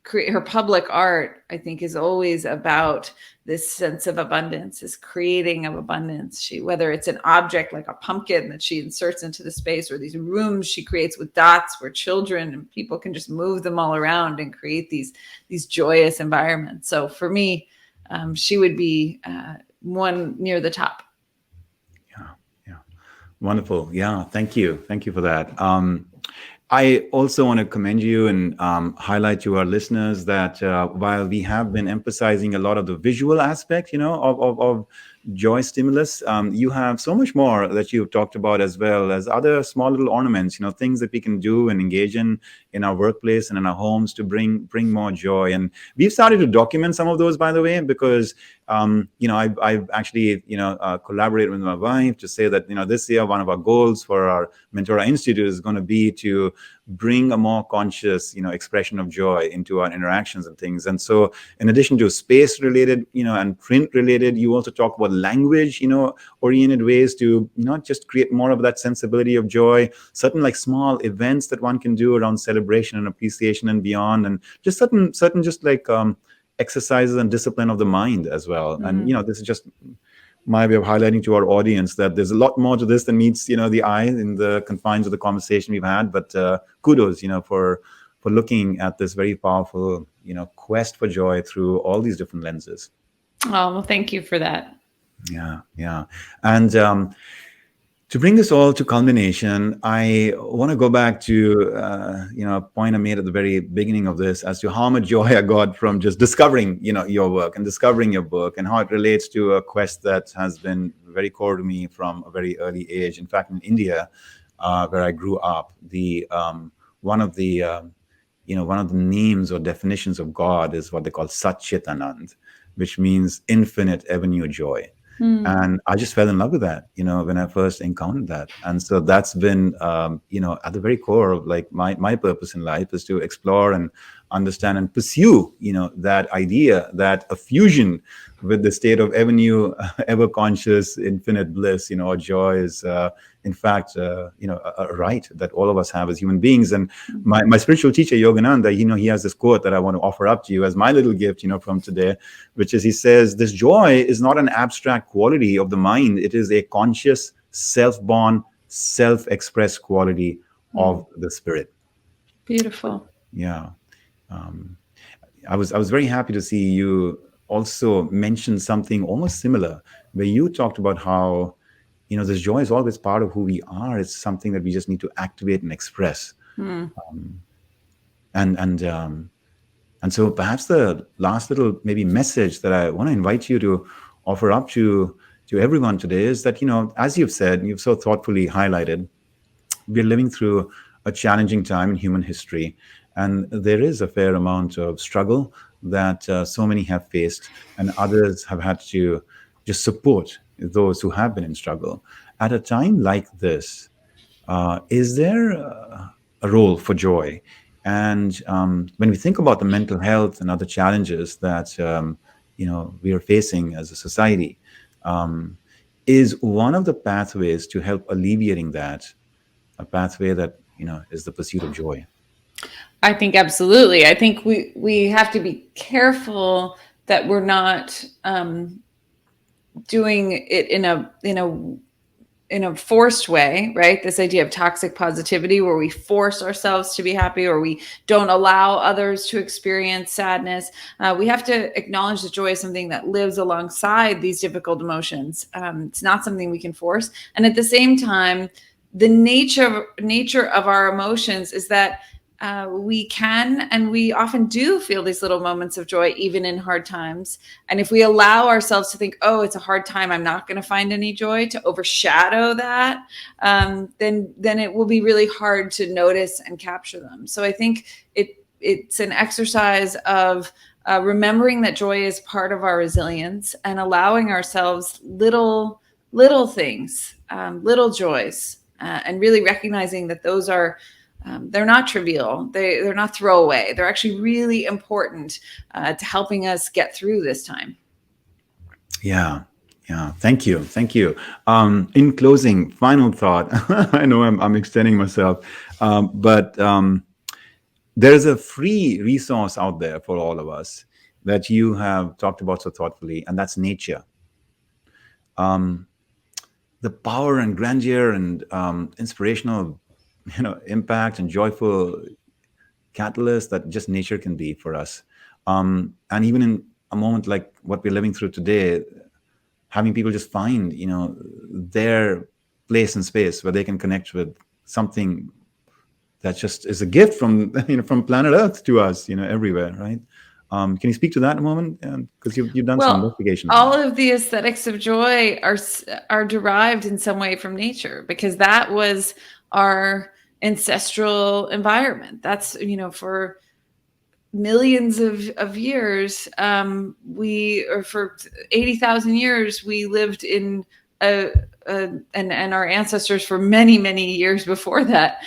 her public art, I think, is always about this sense of abundance, this creating of abundance. Whether it's an object like a pumpkin that she inserts into the space, or these rooms she creates with dots where children and people can just move them all around and create these joyous environments. So for me, she would be one near the top. Yeah. Wonderful. Yeah. Thank you for that. I also want to commend you and highlight to our listeners that while we have been emphasizing a lot of the visual aspect, of joy stimulus, you have so much more that you've talked about, as well as other small little ornaments, things that we can do and engage in our workplace and in our homes to bring more joy. And we've started to document some of those, by the way, because I've actually collaborated with my wife to say that this year one of our goals for our Mentora Institute is going to be to bring a more conscious expression of joy into our interactions and things. And so, in addition to space related and print related, you also talk about language oriented ways to not just create more of that sensibility of joy, certain like small events that one can do around celebration and appreciation and beyond, and just certain just like exercises and discipline of the mind as well. Mm-hmm. And this is just my way of highlighting to our audience that there's a lot more to this than meets the eye in the confines of the conversation we've had. But kudos for looking at this very powerful quest for joy through all these different lenses. Oh, well, thank you for that. Yeah. And to bring this all to culmination, I want to go back to a point I made at the very beginning of this as to how much joy I got from just discovering your work and discovering your book, and how it relates to a quest that has been very core to me from a very early age. In fact, in India, where I grew up, one of the names or definitions of God is what they call Sat Chit Anand, which means infinite avenue joy. And I just fell in love with that, when I first encountered that. And so that's been, at the very core of like my purpose in life is to explore and understand and pursue, that idea that a fusion with the state of ever new, ever conscious, infinite bliss, or joy is, in fact, a right that all of us have as human beings. And my spiritual teacher, Yogananda, he has this quote that I want to offer up to you as my little gift, from today, which is, he says, this joy is not an abstract quality of the mind. It is a conscious, self-born, self-expressed quality of the spirit. Beautiful. Yeah. I was very happy to see you also mention something almost similar, where you talked about how, this joy is always part of who we are. It's something that we just need to activate and express. And so perhaps the last little maybe message that I want to invite you to offer up to everyone today is that, as you've said, you've so thoughtfully highlighted, we're living through a challenging time in human history. And there is a fair amount of struggle that so many have faced, and others have had to just support those who have been in struggle. At a time like this, is there a role for joy? And when we think about the mental health and other challenges that we are facing as a society, is one of the pathways to help alleviating that a pathway that is the pursuit of joy? I think absolutely. I think we have to be careful that we're not doing it in a forced way, right? This idea of toxic positivity, where we force ourselves to be happy, or we don't allow others to experience sadness. We have to acknowledge that joy is something that lives alongside these difficult emotions. It's not something we can force. And at the same time, the nature of our emotions is that we can, and we often do, feel these little moments of joy, even in hard times. And if we allow ourselves to think, oh, it's a hard time, I'm not going to find any joy, to overshadow that, then it will be really hard to notice and capture them. So I think it's an exercise of remembering that joy is part of our resilience, and allowing ourselves little things, little joys, and really recognizing that those are, they're not trivial. They're not throwaway. They're actually really important to helping us get through this time. Yeah. Thank you. In closing, final thought. I know I'm extending myself, but there's a free resource out there for all of us that you have talked about so thoughtfully, and that's nature. The power and grandeur and inspirational impact and joyful catalyst that just nature can be for us. And even in a moment like what we're living through today, having people just find, their place and space where they can connect with something that just is a gift from, from planet Earth to us, everywhere, right? Can you speak to that a moment? Because you've done some investigation. All of the aesthetics of joy are derived in some way from nature, because that was our ancestral environment. That's, for millions of years, for 80,000 years, we lived in and our ancestors for many years before that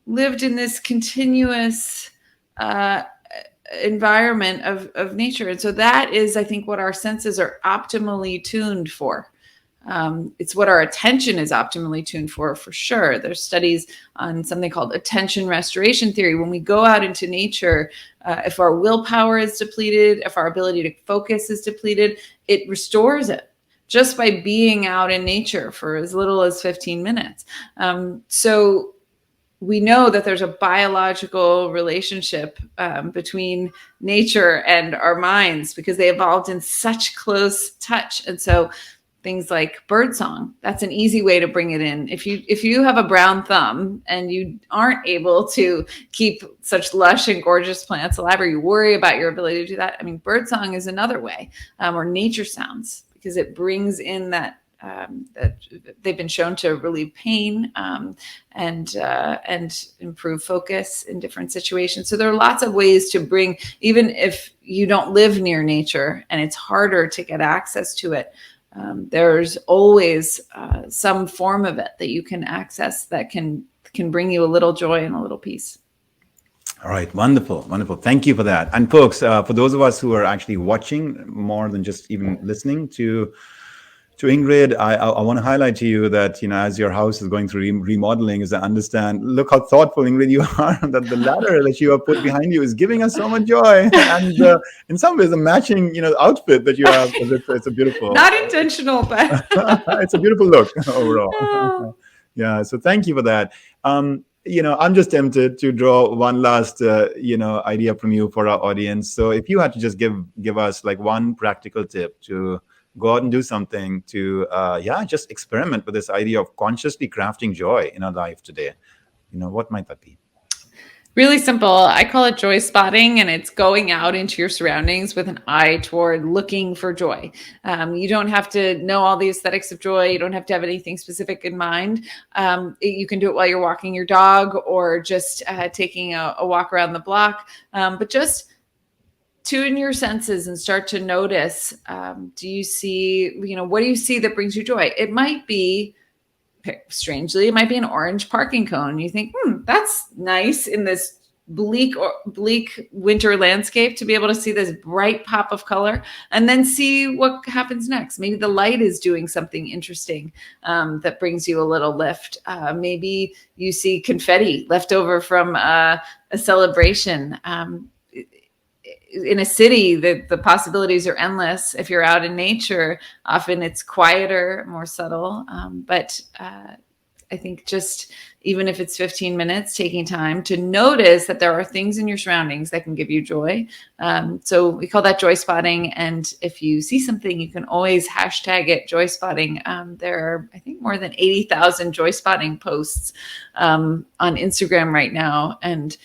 lived in this continuous environment of nature. And so that is, I think, what our senses are optimally tuned for. It's what our attention is optimally tuned for sure. There's studies on something called attention restoration theory. When we go out into nature, if our willpower is depleted, if our ability to focus is depleted, it restores it just by being out in nature for as little as 15 minutes. So we know that there's a biological relationship between nature and our minds, because they evolved in such close touch. And so things like birdsong, that's an easy way to bring it in. If you have a brown thumb and you aren't able to keep such lush and gorgeous plants alive, or you worry about your ability to do that, birdsong is another way, or nature sounds, because it brings in that they've been shown to relieve pain and improve focus in different situations. So there are lots of ways to bring, even if you don't live near nature and it's harder to get access to it, there's always some form of it that you can access that can bring you a little joy and a little peace. All right, wonderful, wonderful. Thank you for that. And folks, for those of us who are actually watching more than just even listening to Ingrid, I want to highlight to you that, as your house is going through remodeling, is I understand, look how thoughtful, Ingrid, you are, that the ladder that you have put behind you is giving us so much joy. And in some ways, the matching, outfit that you have, it's a beautiful, Not intentional, but it's a beautiful look overall. oh. Yeah, so thank you for that. I'm just tempted to draw one last, idea from you for our audience. So if you had to just give us like one practical tip to go out and do something to, just experiment with this idea of consciously crafting joy in our life today, what might that be? Really simple. I call it joy spotting, and it's going out into your surroundings with an eye toward looking for joy. You don't have to know all the aesthetics of joy. You don't have to have anything specific in mind. You can do it while you're walking your dog or just taking a walk around the block. But just tune your senses and start to notice, do you see, what do you see that brings you joy? It might be, strangely, it might be an orange parking cone. You think, that's nice in this bleak winter landscape to be able to see this bright pop of color, and then see what happens next. Maybe the light is doing something interesting that brings you a little lift. Maybe you see confetti left over from a celebration. In a city, the possibilities are endless. If you're out in nature, often it's quieter, more subtle. But I think just even if it's 15 minutes, taking time to notice that there are things in your surroundings that can give you joy. So we call that joy spotting. And if you see something, you can always hashtag it joy spotting. There are, I think, more than 80,000 joy spotting posts on Instagram right now. And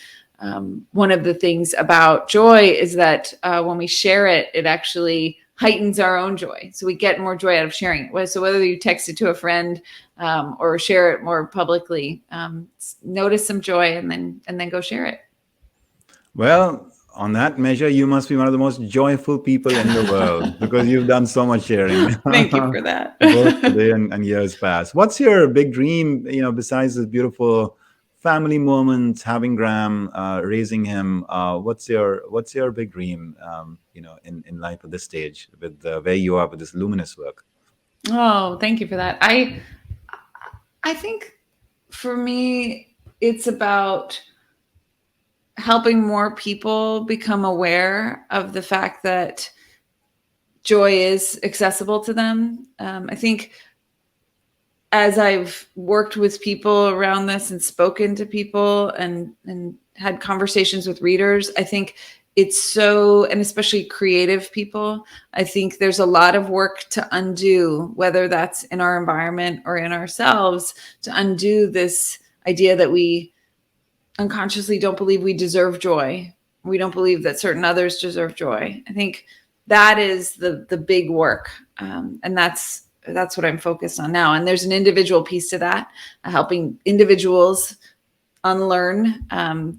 one of the things about joy is that when we share it, it actually heightens our own joy. So we get more joy out of sharing it. So whether you text it to a friend or share it more publicly, notice some joy and then go share it. Well, on that measure, you must be one of the most joyful people in the world because you've done so much sharing. Thank you for that. Both today and years past. What's your big dream, besides this beautiful family moment, having Graham, raising him? What's your big dream, in life at this stage with where you are with this luminous work? Oh, thank you for that. I think for me, it's about helping more people become aware of the fact that joy is accessible to them. I think as I've worked with people around this and spoken to people and had conversations with readers, I think it's so, and especially creative people, I think there's a lot of work to undo, whether that's in our environment or in ourselves, to undo this idea that we unconsciously don't believe we deserve joy. We don't believe that certain others deserve joy. I think that is the big work. And that's what I'm focused on now. And there's an individual piece to that, helping individuals unlearn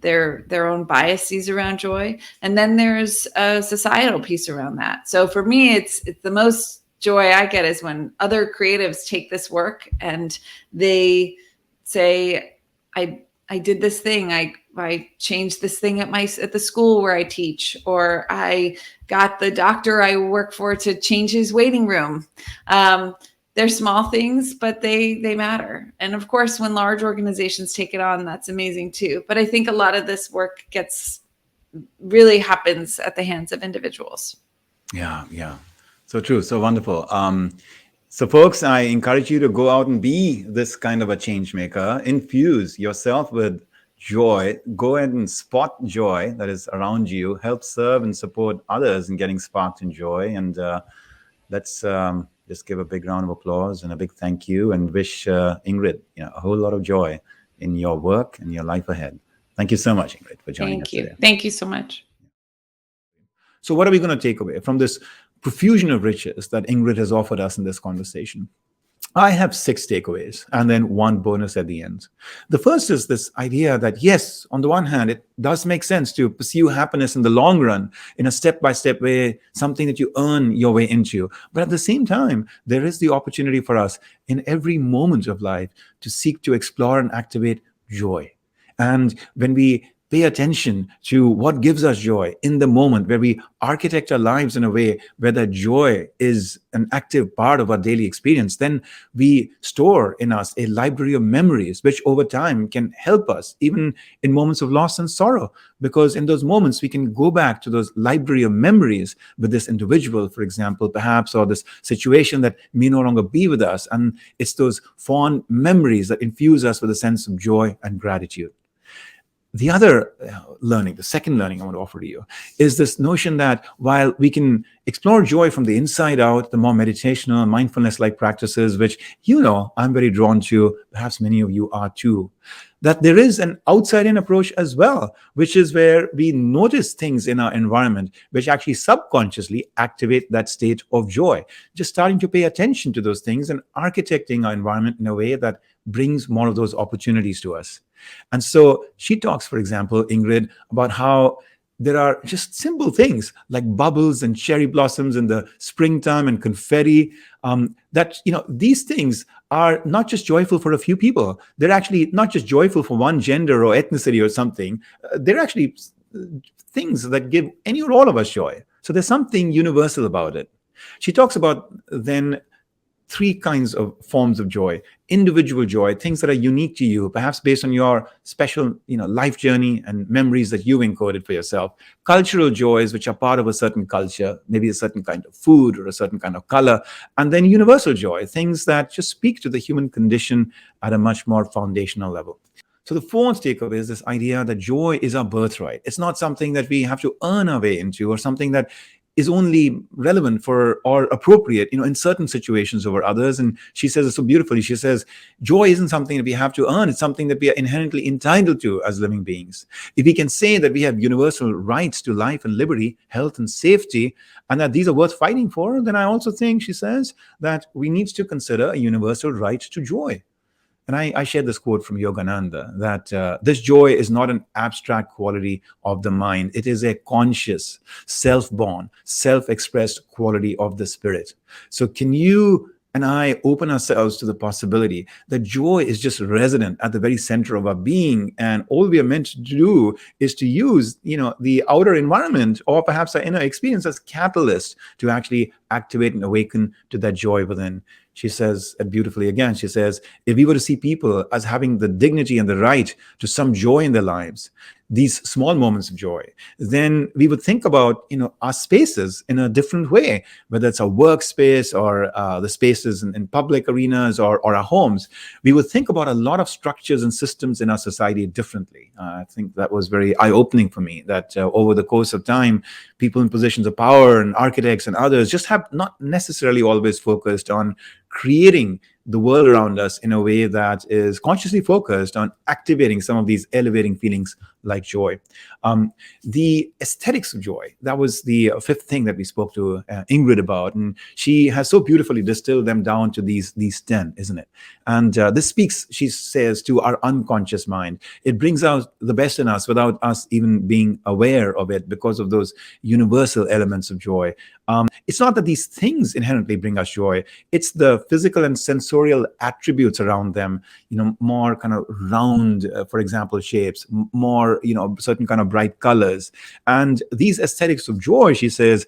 their own biases around joy. And then there's a societal piece around that. So for me, it's the most joy I get is when other creatives take this work and they say, I did this thing. I changed this thing at the school where I teach, or I got the doctor I work for to change his waiting room. They're small things, but they matter. And of course, when large organizations take it on, that's amazing too. But I think a lot of this work really happens at the hands of individuals. Yeah. So true. So wonderful. So folks, I encourage you to go out and be this kind of a change maker. Infuse yourself with joy. Go ahead and spot joy that is around you. Help serve and support others in getting sparked in joy. And let's just give a big round of applause and a big thank you, and wish Ingrid a whole lot of joy in your work and your life ahead. Thank you so much, Ingrid, for joining us today. Thank you so much. So what are we going to take away from this profusion of riches that Ingrid has offered us in this conversation? I have 6 takeaways and then one bonus at the end. The first is this idea that, yes, on the one hand, it does make sense to pursue happiness in the long run in a step-by-step way, something that you earn your way into. But at the same time, there is the opportunity for us in every moment of life to seek to explore and activate joy. And when we pay attention to what gives us joy in the moment, where we architect our lives in a way where that joy is an active part of our daily experience, then we store in us a library of memories, which over time can help us even in moments of loss and sorrow. Because in those moments, we can go back to those library of memories with this individual, for example, perhaps, or this situation that may no longer be with us. And it's those fond memories that infuse us with a sense of joy and gratitude. The other learning, the second learning I want to offer to you, is this notion that while we can explore joy from the inside out, the more meditational, mindfulness-like practices, which I'm very drawn to, perhaps many of you are too, that there is an outside-in approach as well, which is where we notice things in our environment which actually subconsciously activate that state of joy. Just starting to pay attention to those things and architecting our environment in a way that brings more of those opportunities to us. And so she talks, for example, Ingrid, about how there are just simple things like bubbles and cherry blossoms in the springtime and confetti, that, these things are not just joyful for a few people. They're actually not just joyful for one gender or ethnicity or something. They're actually things that give any or all of us joy. So there's something universal about it. She talks about then three kinds of forms of joy: individual joy, things that are unique to you, perhaps based on your special, life journey and memories that you've encoded for yourself; cultural joys, which are part of a certain culture, maybe a certain kind of food or a certain kind of color; and then universal joy, things that just speak to the human condition at a much more foundational level. So the fourth takeaway is this idea that joy is our birthright. It's not something that we have to earn our way into, or something that is only relevant for or appropriate, in certain situations over others. And she says it so beautifully. She says, joy isn't something that we have to earn. It's something that we are inherently entitled to as living beings. If we can say that we have universal rights to life and liberty, health and safety, and that these are worth fighting for, then I also think, she says, that we need to consider a universal right to joy. And I shared this quote from Yogananda, that this joy is not an abstract quality of the mind. It is a conscious, self-born, self-expressed quality of the spirit. So can you and I open ourselves to the possibility that joy is just resident at the very center of our being, and all we are meant to do is to use, the outer environment or perhaps our inner experience as catalyst to actually activate and awaken to that joy within. She says it beautifully again. She says, if we were to see people as having the dignity and the right to some joy in their lives, these small moments of joy, then we would think about, our spaces in a different way, whether it's our workspace or the spaces in public arenas or our homes. We would think about a lot of structures and systems in our society differently. I think that was very eye-opening for me, that over the course of time, people in positions of power and architects and others just have not necessarily always focused on creating the world around us in a way that is consciously focused on activating some of these elevating feelings like joy. The aesthetics of joy, that was the fifth thing that we spoke to Ingrid about. And she has so beautifully distilled them down to these 10, isn't it? And this speaks, she says, to our unconscious mind. It brings out the best in us without us even being aware of it, because of those universal elements of joy. It's not that these things inherently bring us joy. It's the physical and sensorial attributes around them, more kind of round, for example, shapes, more, certain kind of bright colors. And these aesthetics of joy, she says,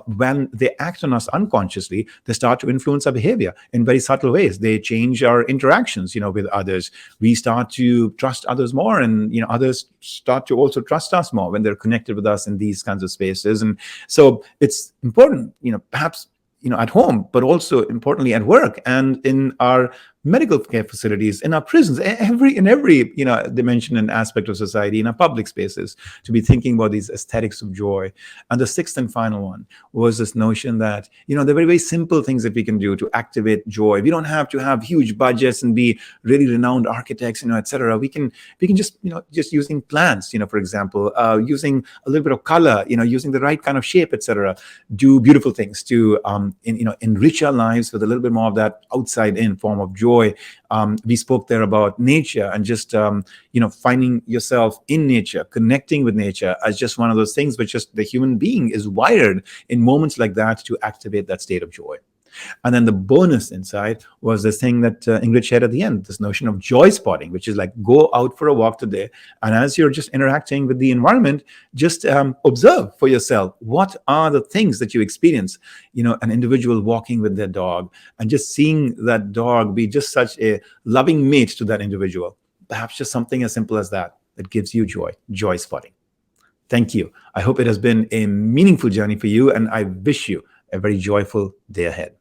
when they act on us unconsciously, they start to influence our behavior in very subtle ways. They change our interactions, with others. We start to trust others more, and, others start to also trust us more when they're connected with us in these kinds of spaces. And so it's important, perhaps, at home, but also importantly at work and in our medical care facilities, in our prisons, in every dimension and aspect of society, in our public spaces, to be thinking about these aesthetics of joy. And the sixth and final one was this notion that there are very, very simple things that we can do to activate joy. We don't have to have huge budgets and be really renowned architects, etc. We can just just using plants, for example, using a little bit of color, using the right kind of shape, etc. Do beautiful things to enrich our lives with a little bit more of that outside in form of joy. We spoke there about nature and just finding yourself in nature, connecting with nature as just one of those things which just the human being is wired in moments like that to activate that state of joy. And then the bonus insight was this thing that Ingrid shared at the end, this notion of joy spotting, which is like, go out for a walk today. And as you're just interacting with the environment, just observe for yourself, what are the things that you experience? An individual walking with their dog and just seeing that dog be just such a loving mate to that individual. Perhaps just something as simple as that gives you joy spotting. Thank you. I hope it has been a meaningful journey for you, and I wish you a very joyful day ahead.